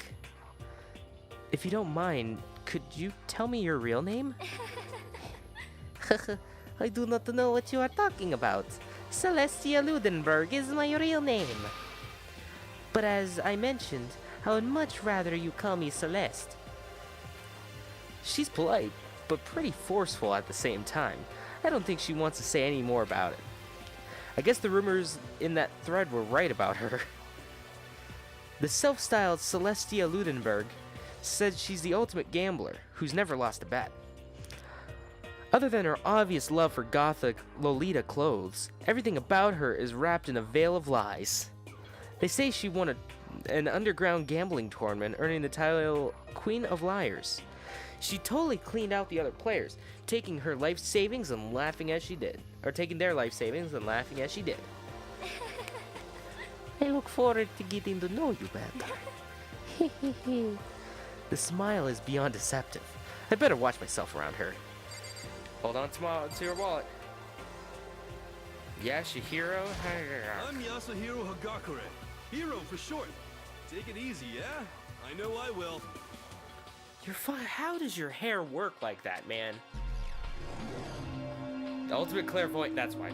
If you don't mind, could you tell me your real name? I do not know what you are talking about. Celestia Ludenberg is my real name. But as I mentioned, I would much rather you call me Celeste. She's polite, but pretty forceful at the same time. I don't think she wants to say any more about it. I guess the rumors in that thread were right about her. The self-styled Celestia Ludenberg said she's the ultimate gambler who's never lost a bet. Other than her obvious love for gothic Lolita clothes, everything about her is wrapped in a veil of lies. They say she won an underground gambling tournament, earning the title Queen of Liars. She totally cleaned out the other players, taking her life savings and laughing as she did. Or taking their life savings and laughing as she did. I look forward to getting to know you better. The smile is beyond deceptive. I better watch myself around her. Hold on to your wallet. Yashihiro Hagakure. I'm Yasuhiro Hagakure. Hero for short. Take it easy, yeah? I know I will. How does your hair work like that, man? The ultimate clairvoyant, that's why.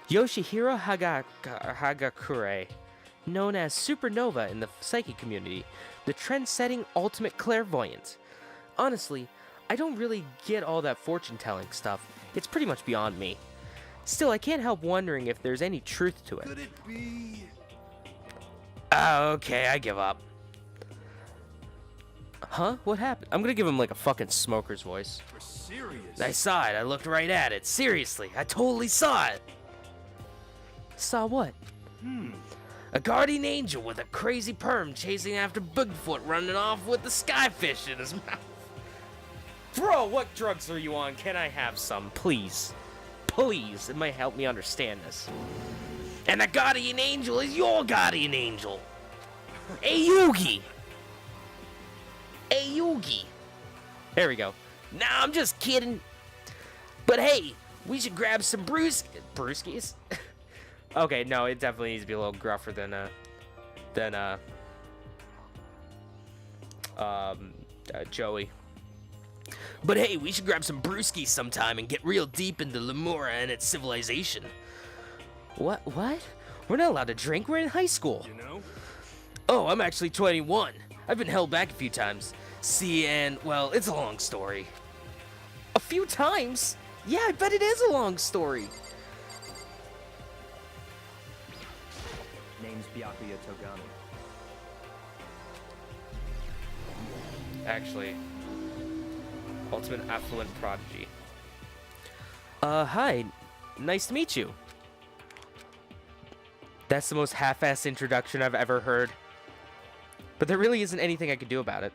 Yoshihiro Hagakure, known as Supernova in the psychic community, the trend-setting ultimate clairvoyant. Honestly, I don't really get all that fortune-telling stuff. It's pretty much beyond me. Still, I can't help wondering if there's any truth to it. Could it be? Okay, I give up. Huh? What happened? I'm gonna give him like a fucking smoker's voice. For serious. I saw it. I looked right at it. Seriously, I totally saw it. Saw what? A guardian angel with a crazy perm chasing after Bigfoot running off with the skyfish in his mouth. Bro, what drugs are you on? Can I have some? Please. Please. It might help me understand this. And the guardian angel is your guardian angel. A Yugi. A Yugi. There we go. Nah, I'm just kidding. But hey, we should grab some brewskis. Okay, no, it definitely needs to be a little gruffer than Joey. But hey, we should grab some brewskis sometime and get real deep into Lemura and its civilization. What? We're not allowed to drink. We're in high school. You know? Oh, I'm actually 21. I've been held back a few times. See, and, well, it's a long story. A few times? Yeah, I bet it is a long story. Name's Byakuya Togami. Actually, ultimate affluent prodigy. Hi. Nice to meet you. That's the most half-assed introduction I've ever heard. But there really isn't anything I could do about it.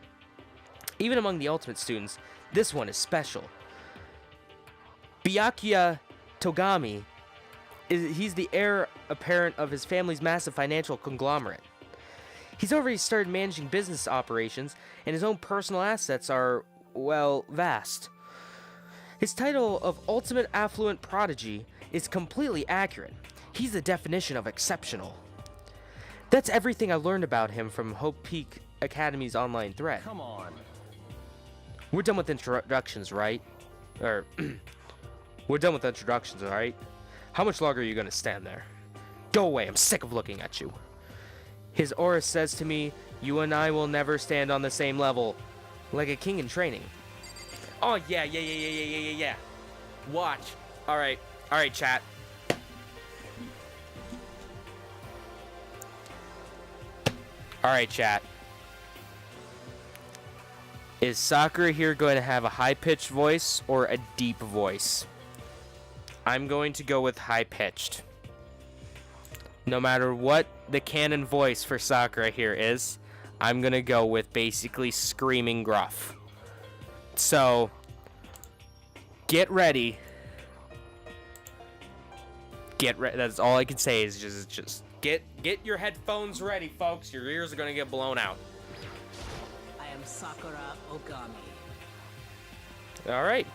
Even among the ultimate students, this one is special. Byakuya Togami, he's the heir apparent of his family's massive financial conglomerate. He's already started managing business operations, and his own personal assets are, well, vast. His title of Ultimate Affluent Prodigy is completely accurate. He's the definition of exceptional. That's everything I learned about him from Hope Peak Academy's online thread. Come on. We're done with introductions, right? We're done with introductions, alright? How much longer are you gonna stand there? Go away, I'm sick of looking at you. His aura says to me, you and I will never stand on the same level. Like a king in training. Oh, yeah. Watch. Alright, chat. Alright, chat. Is Sakura here going to have a high-pitched voice or a deep voice? I'm going to go with high-pitched. No matter what the canon voice for Sakura here is, I'm going to go with basically screaming gruff. So, get ready. That's all I can say is just get your headphones ready, folks. Your ears are going to get blown out. I am Sakura Ogami. Alright.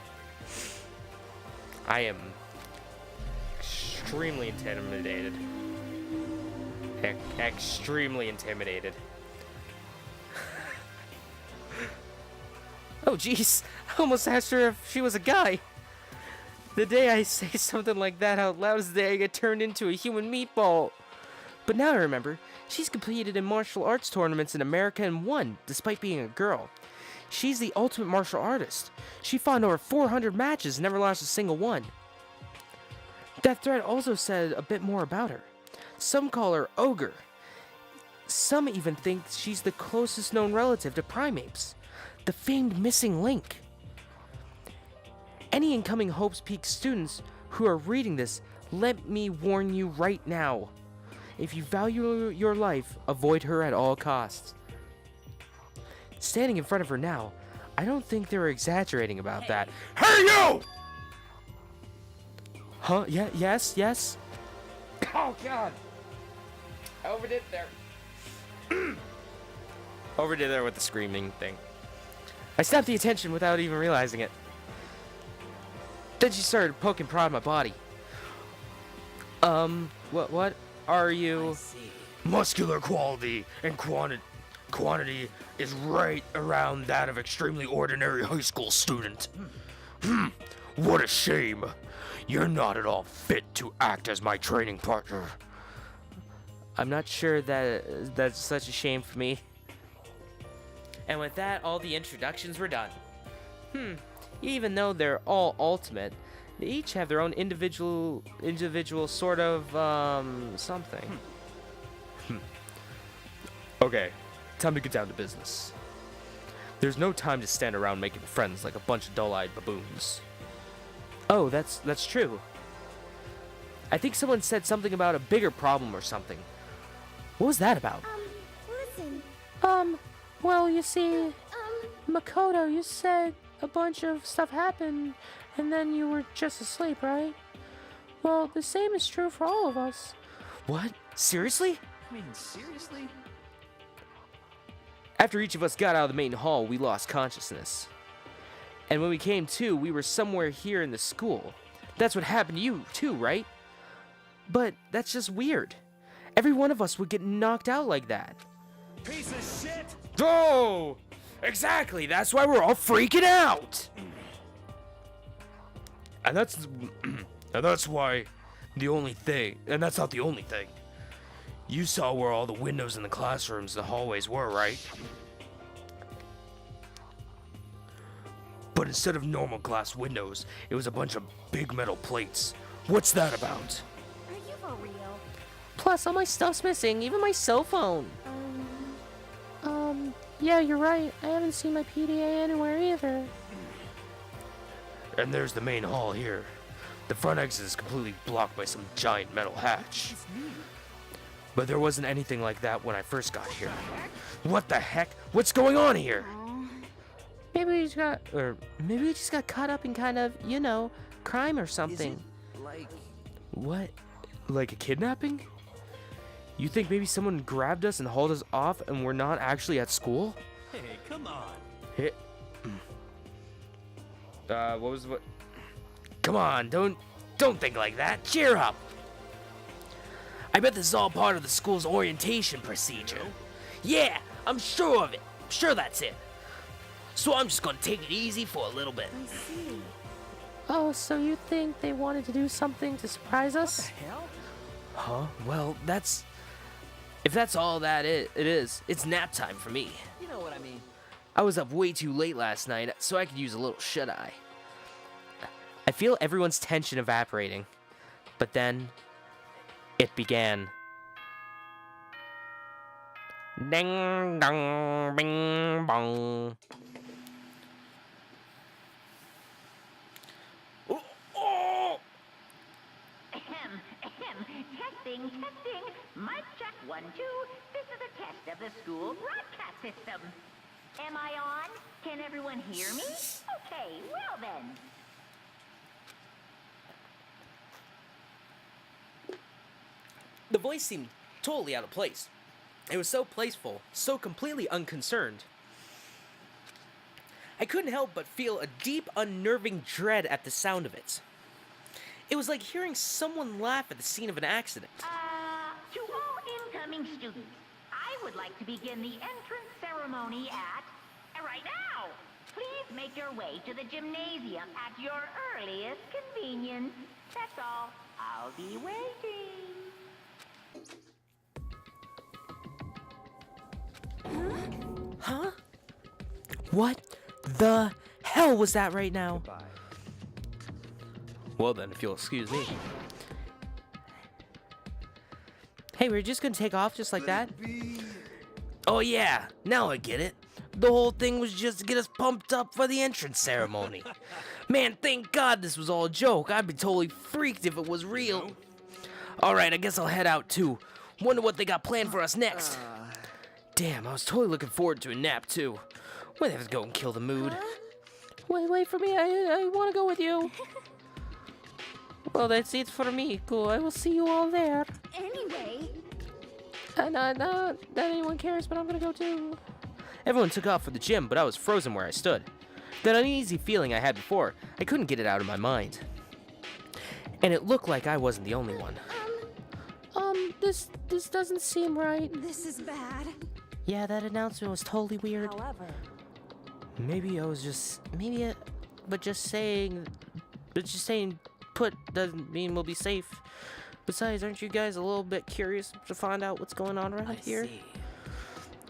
I am extremely intimidated. Extremely intimidated. Oh, jeez. I almost asked her if she was a guy. The day I say something like that out loud is the day I get turned into a human meatball. But now I remember, she's competed in martial arts tournaments in America and won, despite being a girl. She's the ultimate martial artist. She fought in over 400 matches and never lost a single one. That thread also said a bit more about her. Some call her Ogre. Some even think she's the closest known relative to primates, the famed missing link. Any incoming Hope's Peak students who are reading this, let me warn you right now. If you value your life, avoid her at all costs. Standing in front of her now, I don't think they were exaggerating about that. Hey, you! Huh? Yeah, yes? Oh, God. I overdid there. Overdid there with the screaming thing. I snapped the attention without even realizing it. Then she started poking prod in my body. What are you? Muscular quality and quantity is right around that of extremely ordinary high school student. What a shame. You're not at all fit to act as my training partner. I'm not sure that that's such a shame for me. And with that, all the introductions were done. Even though they're all ultimate, they each have their own individual sort of, something. Okay, time to get down to business. There's no time to stand around making friends like a bunch of dull-eyed baboons. Oh, that's true. I think someone said something about a bigger problem or something. What was that about? Listen. Well, you see, Makoto, you said a bunch of stuff happened, and then you were just asleep, right? Well, the same is true for all of us. What? Seriously? I mean, seriously? After each of us got out of the main hall, we lost consciousness. And when we came to, we were somewhere here in the school. That's what happened to you, too, right? But that's just weird. Every one of us would get knocked out like that. Piece of shit! Oh! Exactly, that's why we're all freaking out! And that's... and that's why the only thing... And that's not the only thing. You saw where all the windows in the classrooms, the hallways were, right? But instead of normal glass windows, it was a bunch of big metal plates. What's that about? Are you for real? Plus, all my stuff's missing, even my cell phone. Yeah, you're right. I haven't seen my PDA anywhere either. And there's the main hall here. The front exit is completely blocked by some giant metal hatch. But there wasn't anything like that when I first got here. What the heck? What's going on here? Maybe we just got caught up in kind of, you know, crime or something. Like, What? Like a kidnapping? You think maybe someone grabbed us and hauled us off and we're not actually at school? Hey, come on. Hey. What? Come on, don't think like that. Cheer up. I bet this is all part of the school's orientation procedure. Yeah, I'm sure of it. Sure that's it. So I'm just gonna take it easy for a little bit. I see. Oh, so you think they wanted to do something to surprise us? Hell? Huh? Well, if that's all that it is, it's nap time for me. You know what I mean. I was up way too late last night, so I could use a little shut-eye. I feel everyone's tension evaporating, but then it began. Ding dong, bing bong. Oh, oh! Testing. Mic check 1, 2. This is a test of the school broadcast system. Am I on? Can everyone hear me? Okay, well then. The voice seemed totally out of place. It was so playful, so completely unconcerned. I couldn't help but feel a deep, unnerving dread at the sound of it. It was like hearing someone laugh at the scene of an accident. To all incoming students, I would like to begin the entrance ceremony at... right now! Please make your way to the gymnasium at your earliest convenience. That's all. I'll be waiting. Huh? What the hell was that right now? bye. Well then, if you'll excuse me. Hey, we're just gonna take off just like that? Oh yeah, now I get it. The whole thing was just to get us pumped up for the entrance ceremony. Man, thank God this was all a joke. I'd be totally freaked if it was real. Alright, I guess I'll head out too. Wonder what they got planned for us next. Damn, I was totally looking forward to a nap too. We're gonna have to go and kill the mood. Wait for me. I want to go with you. Well, that's it for me. Cool. I will see you all there. Anyway, Not that anyone cares, but I'm gonna go too. Everyone took off for the gym, but I was frozen where I stood. That uneasy feeling I had before, I couldn't get it out of my mind. And it looked like I wasn't the only one. This doesn't seem right. this is bad. Yeah, that announcement was totally weird. However, But just saying put doesn't mean we'll be safe. Besides, aren't you guys a little bit curious to find out what's going on right here?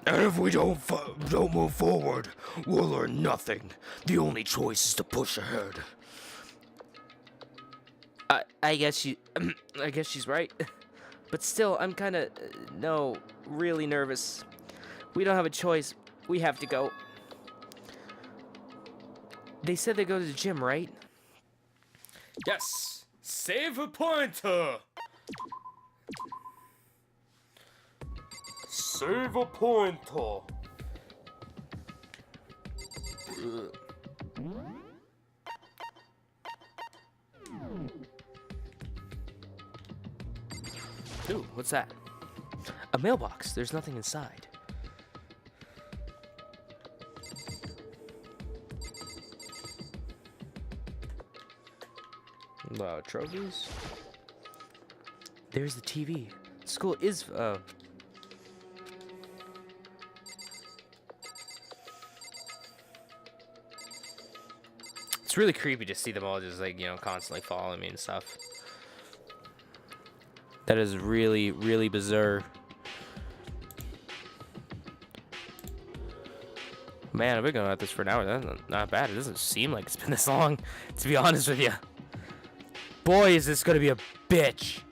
And if we don't move forward, we'll learn nothing. The only choice is to push ahead. I guess she's right. But still, I'm kind of, really nervous. We don't have a choice. We have to go. They said they go to the gym, right? Yes. Save a pointer. Save a pointer. Ooh, what's that? A mailbox. There's nothing inside. Wow, trophies? There's the TV. School is, It's really creepy to see them all just, like, you know, constantly following me and stuff. That is really, really bizarre. Man, I've been going at this for an hour. That's not bad. It doesn't seem like it's been this long, to be honest with you. Boy, is this gonna be a bitch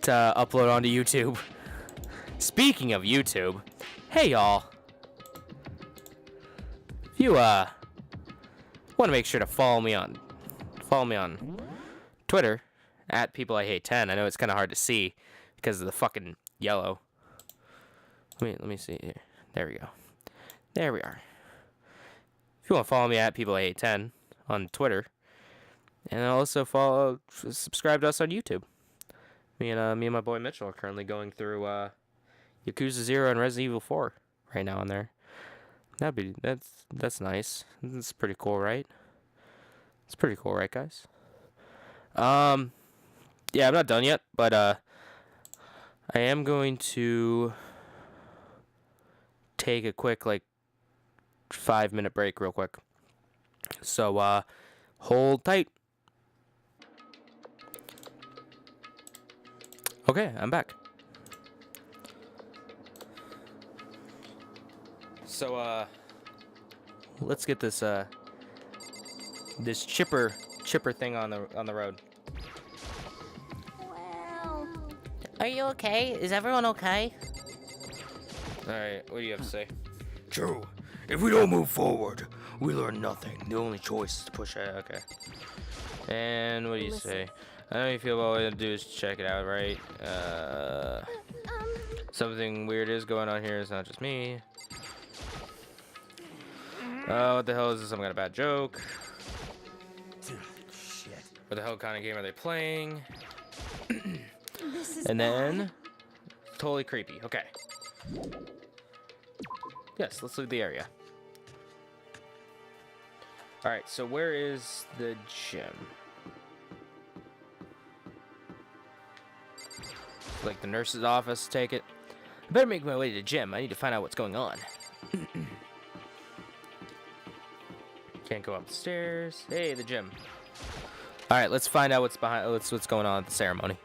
to upload onto YouTube. Speaking of YouTube, hey y'all. If you want to make sure to follow me on Twitter at PeopleIHate10. I know it's kind of hard to see because of the fucking yellow. Let me see here. There we go. There we are. If you want to follow me at PeopleIHate10 on Twitter, and also subscribe to us on YouTube. Me and my boy Mitchell are currently going through Yakuza 0 and Resident Evil 4 right now on there. That's nice. That's pretty cool, right? It's pretty cool, right, guys? Yeah, I'm not done yet, but I am going to take a quick 5-minute break real quick. So hold tight. Okay, I'm back. So let's get this chipper thing on the road. Well, Are you okay? Is everyone okay? All right, what do you have to say? True. If we don't move forward, we learn nothing. The only choice is to push Push it. Okay. And what do you say? I know you feel all we have to do is check it out, right? Something weird is going on here. It's not just me. Oh, what the hell is this? Some kind of bad joke? Shit. What the hell kind of game are they playing? This is And then, bad. totally creepy. Okay. Yes, let's look at the area. Alright, so where is the gym? Like the nurse's office, take it. I better make my way to the gym. I need to find out what's going on. Can't go up the stairs. Hey, the gym. Alright, let's find out what's going on at the ceremony.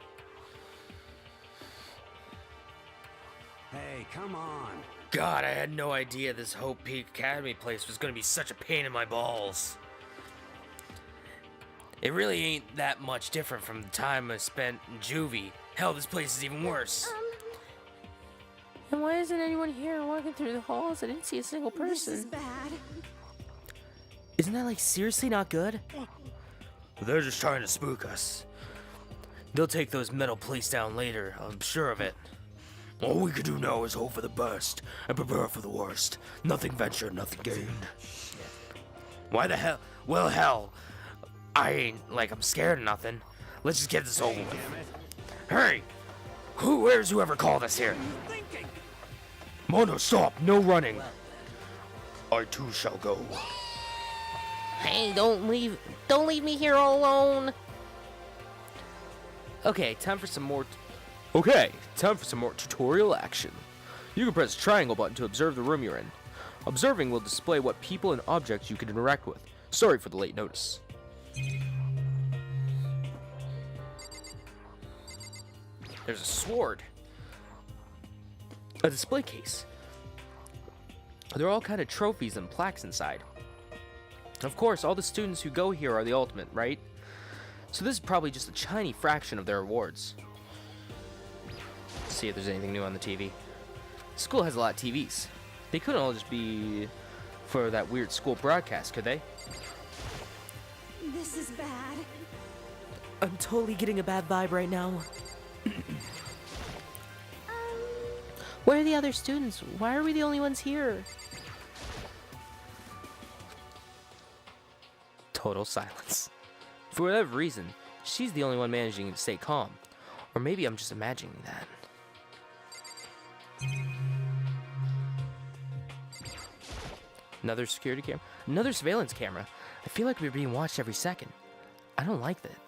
Hey, come on. God, I had no idea this Hope Peak Academy place was gonna be such a pain in my balls. It really ain't that much different from the time I spent in juvie. Hell, this place is even worse. And why isn't anyone here walking through the halls? I didn't see a single This is person. bad. Isn't that seriously not good? They're just trying to spook us. They'll take those metal plates down later, I'm sure of it. All we can do now is hope for the best and prepare for the worst. Nothing ventured, nothing gained. Why the hell? Well, hell. I ain't I'm scared of nothing. Let's just get this over with. Hey! Where's whoever called us here? Mono, stop! No running! I too shall go. Hey, don't leave me here all alone. Okay, time for some more tutorial action. You can press the triangle button to observe the room you're in. Observing will display what people and objects you can interact with. Sorry for the late notice. There's a sword. A display case. There are all kind of trophies and plaques inside. Of course, all the students who go here are the ultimate, right? So this is probably just a tiny fraction of their rewards. Let's see if there's anything new on the TV. School has a lot of TVs. They couldn't all just be for that weird school broadcast, could they? This is bad. I'm totally getting a bad vibe right now. Where are the other students? Why are we the only ones here? Total silence. For whatever reason, she's the only one managing to stay calm. Or maybe I'm just imagining that. Another security camera? Another surveillance camera. I feel like we're being watched every second. I don't like that.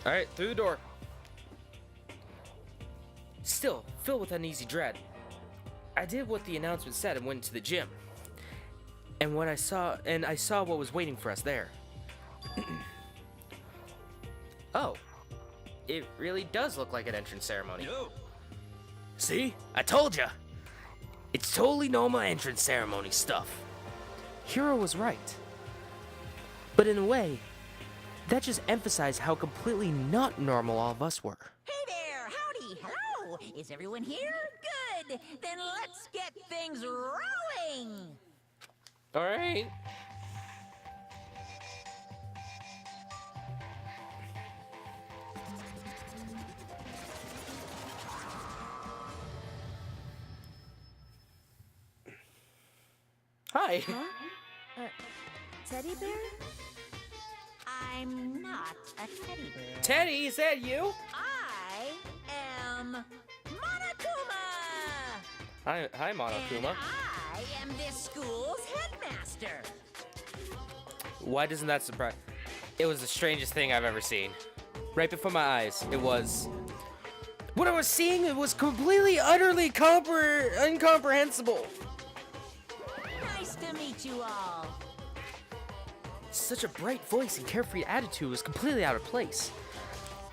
Alright, through the door. Still, filled with uneasy dread, I did what the announcement said and went to the gym. And I saw what was waiting for us there. Oh, it really does look like an entrance ceremony. Yo. See? I told ya! It's totally normal entrance ceremony stuff. Hiro was right. But in a way, that just emphasized how completely not normal all of us were. Hey there! Howdy! Hello! Is everyone here? Good! Then let's get things rolling! Alright. Hi. Huh? Teddy bear? I'm not a teddy bear. Teddy, is that you? I am Monokuma! Hi, Monokuma. And I am this school's headmaster. Why doesn't that surprise? It was the strangest thing I've ever seen. Right before my eyes, it was. What I was seeing, it was completely, utterly incomprehensible. Nice to meet you all. Such a bright voice and carefree attitude was completely out of place.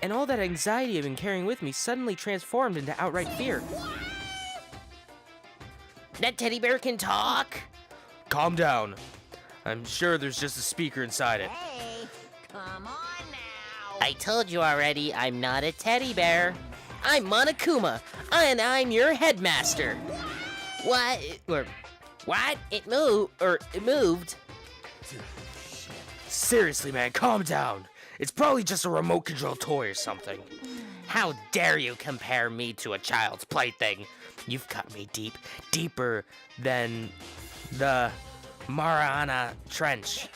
And all that anxiety I've been carrying with me suddenly transformed into outright fear. That teddy bear can talk? Calm down. I'm sure there's just a speaker inside it. Hey, come on now. I told you already, I'm not a teddy bear. I'm Monokuma, and I'm your headmaster. What? What? It moved. Seriously, man, calm down. It's probably just a remote control toy or something. How dare you compare me to a child's plaything? You've cut me deep, deeper than the Mariana Trench.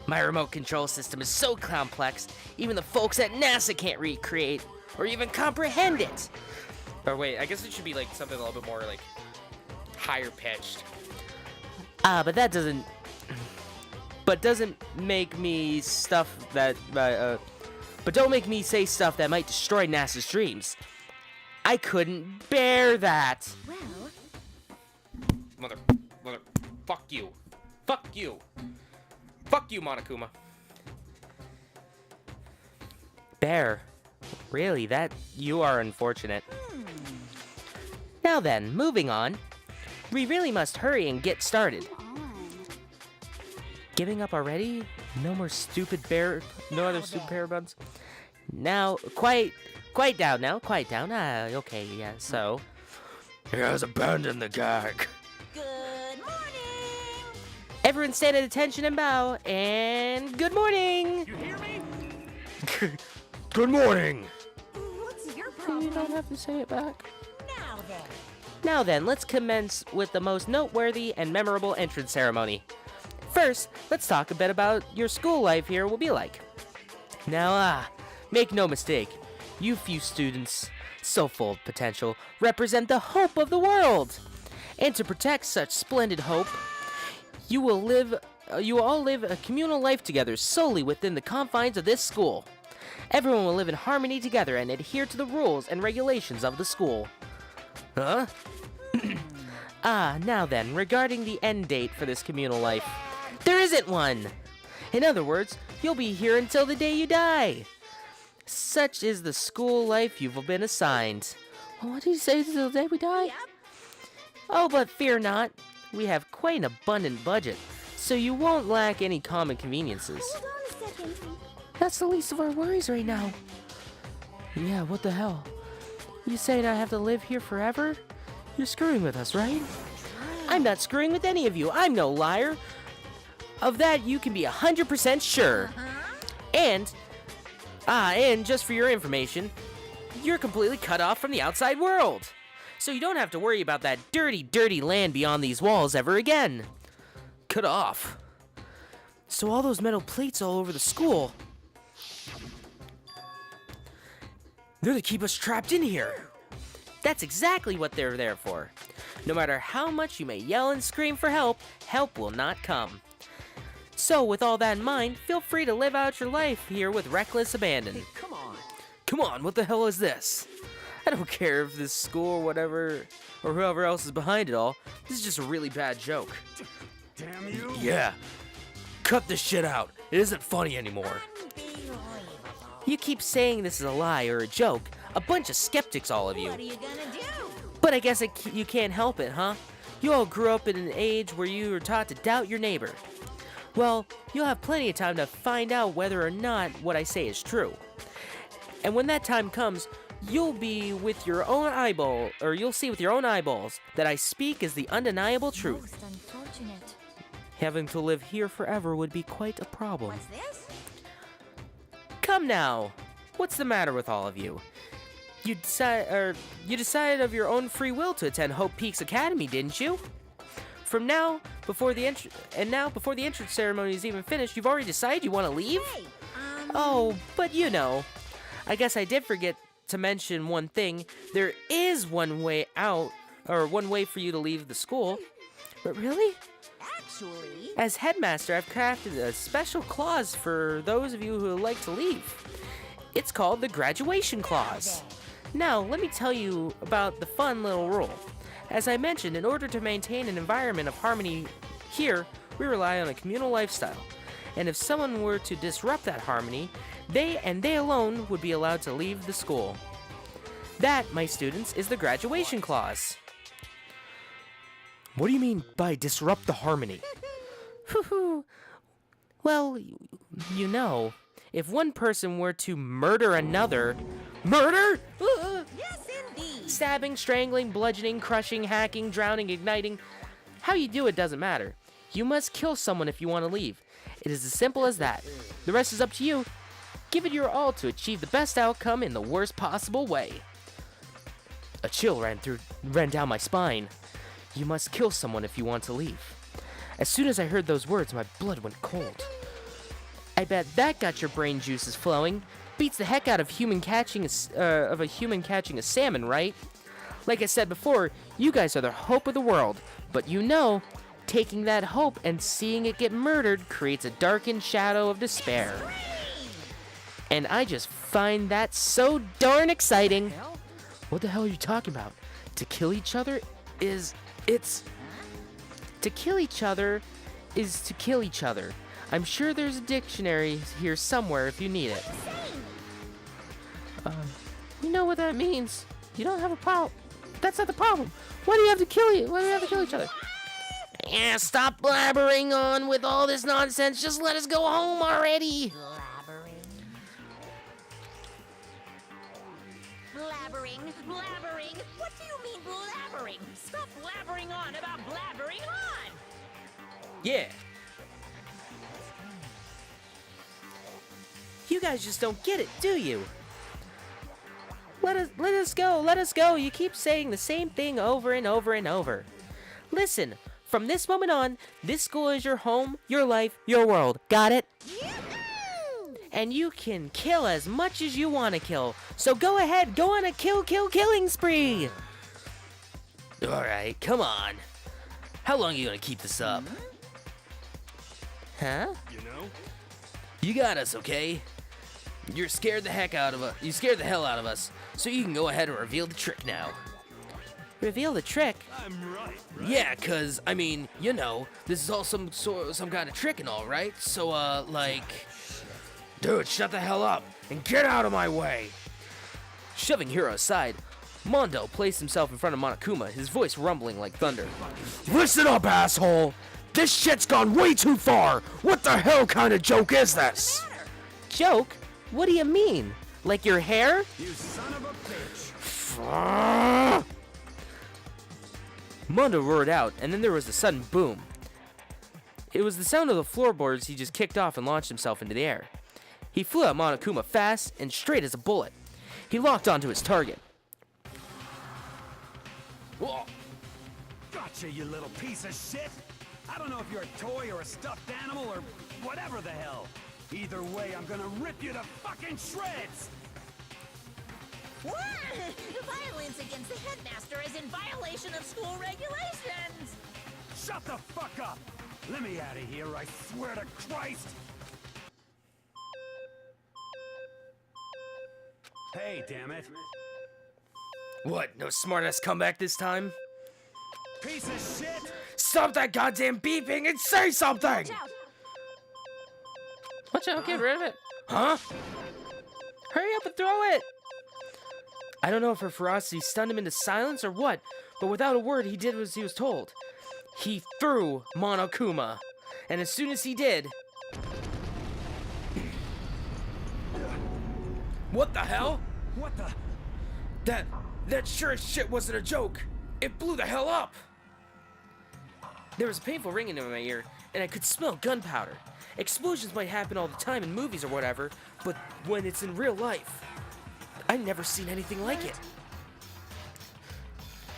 My remote control system is so complex, even the folks at NASA can't recreate or even comprehend it. Or wait, I guess it should be like something a little bit more like higher pitched. But that doesn't. But doesn't make me stuff that. But don't make me say stuff that might destroy NASA's dreams. I couldn't bear that. Well, Mother, fuck you. Fuck you. Fuck you, Monokuma. Bear, really, you are unfortunate. Now then, moving on. We really must hurry and get started. Giving up already? No more stupid bear. No other stupid bear buns. Now, quiet down now, quiet down. Okay, yeah, so. He has abandoned the gag. Good morning. Everyone stand at attention and bow, and good morning! You hear me? Good morning. What's your You problem? don't have to say it back. Now then. Now then, let's commence with the most noteworthy and memorable entrance ceremony. First, let's talk a bit about your school life here will be like. Now, make no mistake, you few students, so full of potential, represent the hope of the world. And to protect such splendid hope, you will all live a communal life together solely within the confines of this school. Everyone will live in harmony together and adhere to the rules and regulations of the school. Huh? Now then, regarding the end date for this communal life, there isn't one! In other words, you'll be here until the day you die. Such is the school life you've been assigned. What did you say till the day we die? Oh, but fear not. We have quite an abundant budget, so you won't lack any common conveniences. Hold on a second. That's the least of our worries right now. Yeah, what the hell? You saying I have to live here forever? You're screwing with us, right? I'm not screwing with any of you. I'm no liar. Of that, you can be 100% sure. And just for your information, you're completely cut off from the outside world. So you don't have to worry about that dirty, dirty land beyond these walls ever again. Cut off. So all those metal plates all over the school, they're to keep us trapped in here. That's exactly what they're there for. No matter how much you may yell and scream for help, help will not come. So with all that in mind, feel free to live out your life here with reckless abandon. Hey, come on. Come on, what the hell is this? I don't care if this school or whatever, or whoever else is behind it all. This is just a really bad joke. Damn you! Yeah. Cut this shit out. It isn't funny anymore. You keep saying this is a lie or a joke. A bunch of skeptics, all of you. What are you gonna do? But I guess you can't help it, huh? You all grew up in an age where you were taught to doubt your neighbor. Well, you'll have plenty of time to find out whether or not what I say is true. And when that time comes, you'll see with your own eyeballs that I speak is the undeniable truth. Most unfortunate. Having to live here forever would be quite a problem. What's this? Come now. What's the matter with all of you? You decided of your own free will to attend Hope Peaks Academy, didn't you? Before the entrance ceremony is even finished, you've already decided you want to leave? Hey, Oh, but you know. I guess I did forget to mention one thing. There is one way out, or one way for you to leave the school. But really? actually... As headmaster, I've crafted a special clause for those of you who would like to leave. It's called the graduation clause. Now, let me tell you about the fun little rule. As I mentioned, in order to maintain an environment of harmony here, we rely on a communal lifestyle. And if someone were to disrupt that harmony, they alone would be allowed to leave the school. That, my students, is the graduation clause. What do you mean by disrupt the harmony? Well, you know, if one person were to murder another... Murder? Yes, indeed! Stabbing, strangling, bludgeoning, crushing, hacking, drowning, igniting. How you do it doesn't matter. You must kill someone if you want to leave. It is as simple as that. The rest is up to you. Give it your all to achieve the best outcome in the worst possible way. A chill ran down my spine. You must kill someone if you want to leave. As soon as I heard those words, my blood went cold. I bet that got your brain juices flowing. Beats the heck out of a human catching a salmon, right? Like I said before, you guys are the hope of the world. But you know, taking that hope and seeing it get murdered creates a darkened shadow of despair. And I just find that so darn exciting. What the hell are you talking about? To kill each other is to kill each other. I'm sure there's a dictionary here somewhere if you need it. You know what that means. You don't have a problem. That's not the problem. Why do you have to kill you? Why do we have to kill each other? Yeah, stop blabbering on with all this nonsense. Just let us go home already. Blabbering? What do you mean blabbering? Stop blabbering on about blabbering on! Yeah. You guys just don't get it, do you? Let us go. You keep saying the same thing over and over and over. Listen, from this moment on, this school is your home, your life, your world. Got it? And you can kill as much as you want to kill. So go ahead, go on a killing spree. Alright, come on. How long are you gonna keep this up? Huh? You know? You got us, okay? You scared the hell out of us. So you can go ahead and reveal the trick now. Reveal the trick? I'm right? Yeah, cause, I mean, you know, this is all some kind of trick and all, right? So, like... Dude, shut the hell up and get out of my way! Shoving Hiro aside, Mondo placed himself in front of Monokuma, his voice rumbling like thunder. Listen up, asshole! This shit's gone way too far! What the hell kind of joke is this? Joke? What do you mean? Like your hair? You son of a bitch! Mondo roared out, and then there was a sudden boom. It was the sound of the floorboards he just kicked off and launched himself into the air. He flew at Monokuma fast and straight as a bullet. He locked onto his target. Whoa. Gotcha, you little piece of shit! I don't know if you're a toy or a stuffed animal or whatever the hell. Either way, I'm gonna rip you to fucking shreds! What? Violence against the headmaster is in violation of school regulations! Shut the fuck up! Let me out of here, I swear to Christ! Hey, damn it. What, no smartass comeback this time? Piece of shit! Stop that goddamn beeping and say something! Watch out! Watch out, get rid of it. Huh? Hurry up and throw it! I don't know if her ferocity stunned him into silence or what, but without a word, he did as he was told. He threw Monokuma, and as soon as he did... What the hell? What the? That sure as shit wasn't a joke. It blew the hell up. There was a painful ringing in my ear, and I could smell gunpowder. Explosions might happen all the time in movies or whatever, but when it's in real life, I've never seen anything like it.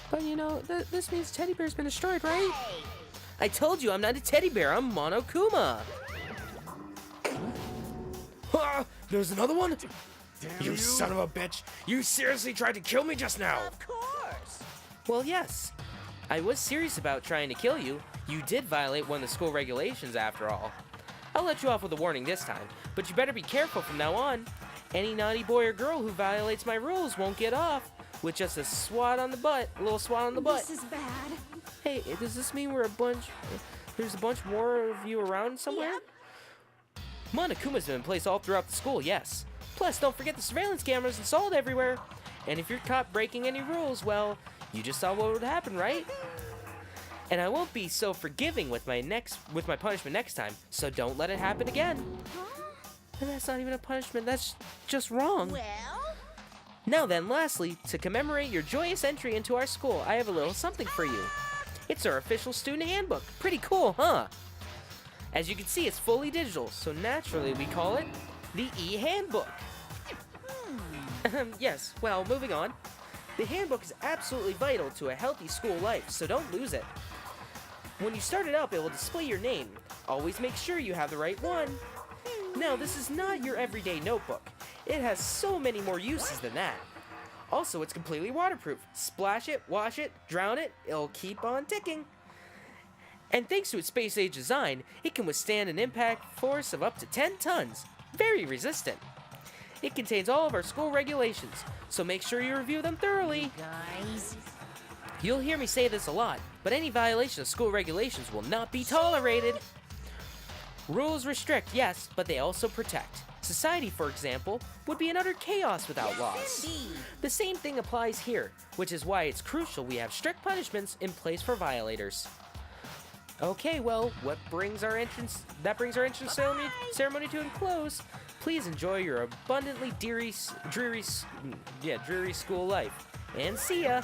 But you know, this means Teddy Bear's been destroyed, right? I told you I'm not a teddy bear, I'm Monokuma. Ah, there's another one? Damn You son of a bitch! You seriously tried to kill me just now! Of course! Well, yes. I was serious about trying to kill you. You did violate one of the school regulations after all. I'll let you off with a warning this time, but you better be careful from now on. Any naughty boy or girl who violates my rules won't get off with just a swat on the butt, a little swat on the butt. This is bad. Hey, does this mean there's a bunch more of you around somewhere? Yeah. Monokuma's been in place all throughout the school, yes. Plus, don't forget the surveillance cameras installed everywhere. And if you're caught breaking any rules, well, you just saw what would happen, right? And I won't be so forgiving with my punishment next time, so don't let it happen again. And that's not even a punishment, that's just wrong. Well? Now then, lastly, to commemorate your joyous entry into our school, I have a little something for you. It's our official student handbook. Pretty cool, huh? As you can see, it's fully digital, so naturally we call it the e-handbook. Yes, well, moving on. The handbook is absolutely vital to a healthy school life, so don't lose it. When you start it up, it will display your name. Always make sure you have the right one. Now, this is not your everyday notebook. It has so many more uses than that. Also, it's completely waterproof. Splash it, wash it, drown it, it'll keep on ticking. And thanks to its space-age design, it can withstand an impact force of up to 10 tons. Very resistant. It contains all of our school regulations, so make sure you review them thoroughly. Guys? You'll hear me say this a lot, but any violation of school regulations will not be tolerated. Rules restrict, yes, but they also protect. Society, for example, would be in utter chaos without laws. Indeed. The same thing applies here, which is why it's crucial we have strict punishments in place for violators. Okay, well, that brings our entrance ceremony to a close. Please enjoy your abundantly dreary school life, and see ya.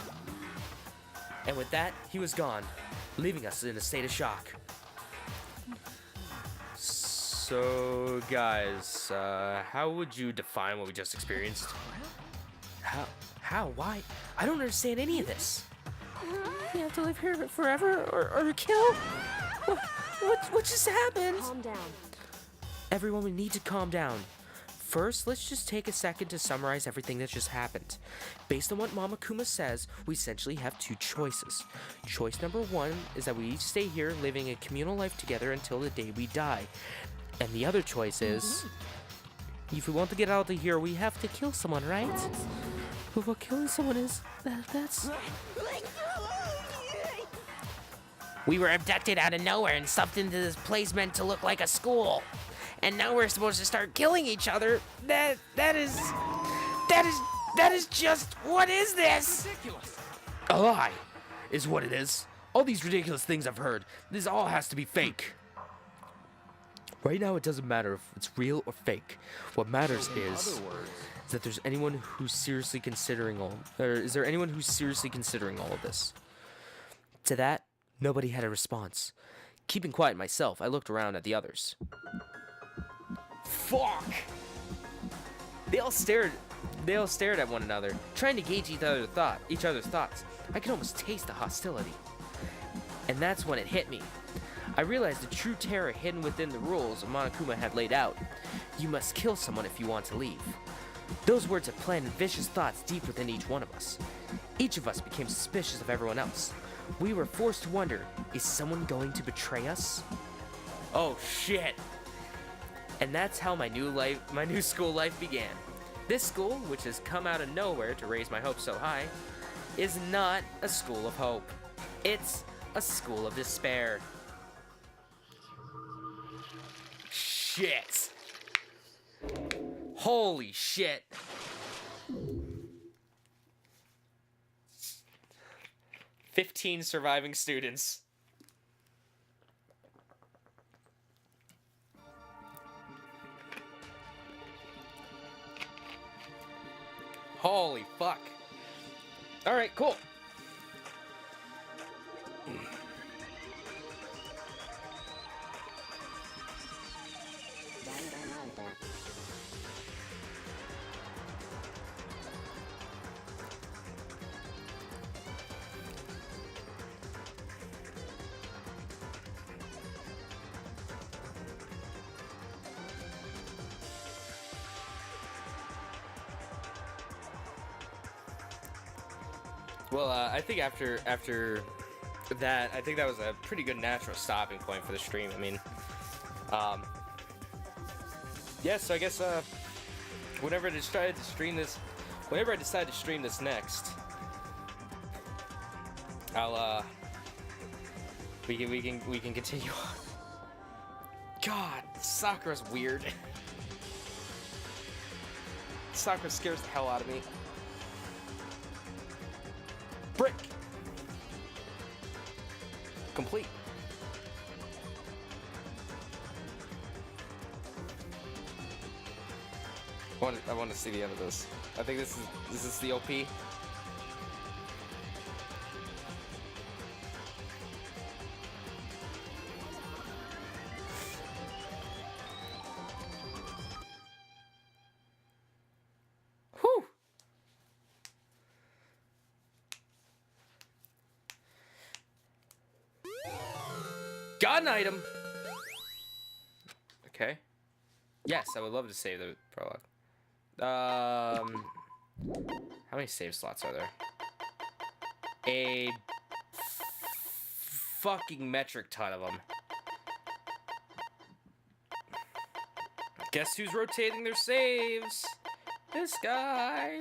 And with that, he was gone, leaving us in a state of shock. So, guys, how would you define what we just experienced? How? Why? I don't understand any of this. You have to live here forever or kill? What just happened? Calm down. Everyone, we need to calm down. First, let's just take a second to summarize everything that just happened. Based on what Mama Kuma says, we essentially have two choices. Choice number one is that we each stay here living a communal life together until the day we die. And the other choice is, if we want to get out of here, we have to kill someone, right? But what killing someone is, that's... We were abducted out of nowhere and stuffed into this place meant to look like a school. And now we're supposed to start killing each other. That is just, what is this? Ridiculous. A lie is what it is. All these ridiculous things I've heard, this all has to be fake. Right now, it doesn't matter if it's real or fake. What matters is that there's anyone who's seriously considering all, or is there anyone who's seriously considering all of this? To that, nobody had a response. Keeping quiet myself, I looked around at the others. Fuck! They all stared at one another, trying to gauge each other's thoughts. I could almost taste the hostility. And that's when it hit me. I realized the true terror hidden within the rules Monokuma had laid out. You must kill someone if you want to leave. Those words had planted vicious thoughts deep within each one of us. Each of us became suspicious of everyone else. We were forced to wonder, is someone going to betray us? Oh shit! And that's how my new school life began. This school, which has come out of nowhere to raise my hopes so high, is not a school of hope. It's a school of despair. Shit. Holy shit. "15 surviving students." Holy fuck. Alright, cool. Well, I think after that, I think that was a pretty good natural stopping point for the stream. I mean, yeah. So I guess whenever I decide to stream this next, I'll we can continue on. God, Sakura's weird. Sakura scares the hell out of me. Brick. Complete. I want to see the end of this. I think this is the OP. Whew. Got an item. Okay. Yes, I would love to save the prologue. How many save slots are there? A fucking metric ton of them. Guess who's rotating their saves? This guy.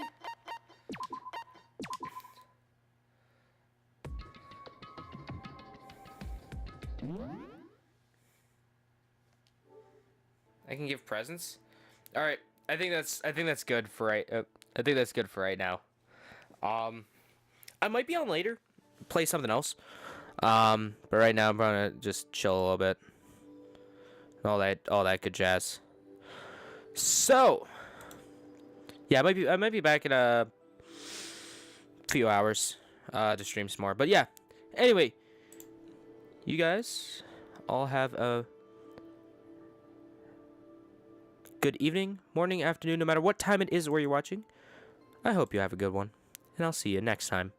I can give presents. All right, I think that's good for right. I think that's good for right now. I might be on later, play something else. But right now I'm gonna just chill a little bit. All that good jazz. So, yeah, I might be back in a few hours to stream some more. But yeah, anyway, you guys all have a good evening, morning, afternoon, no matter what time it is where you're watching. I hope you have a good one, and I'll see you next time.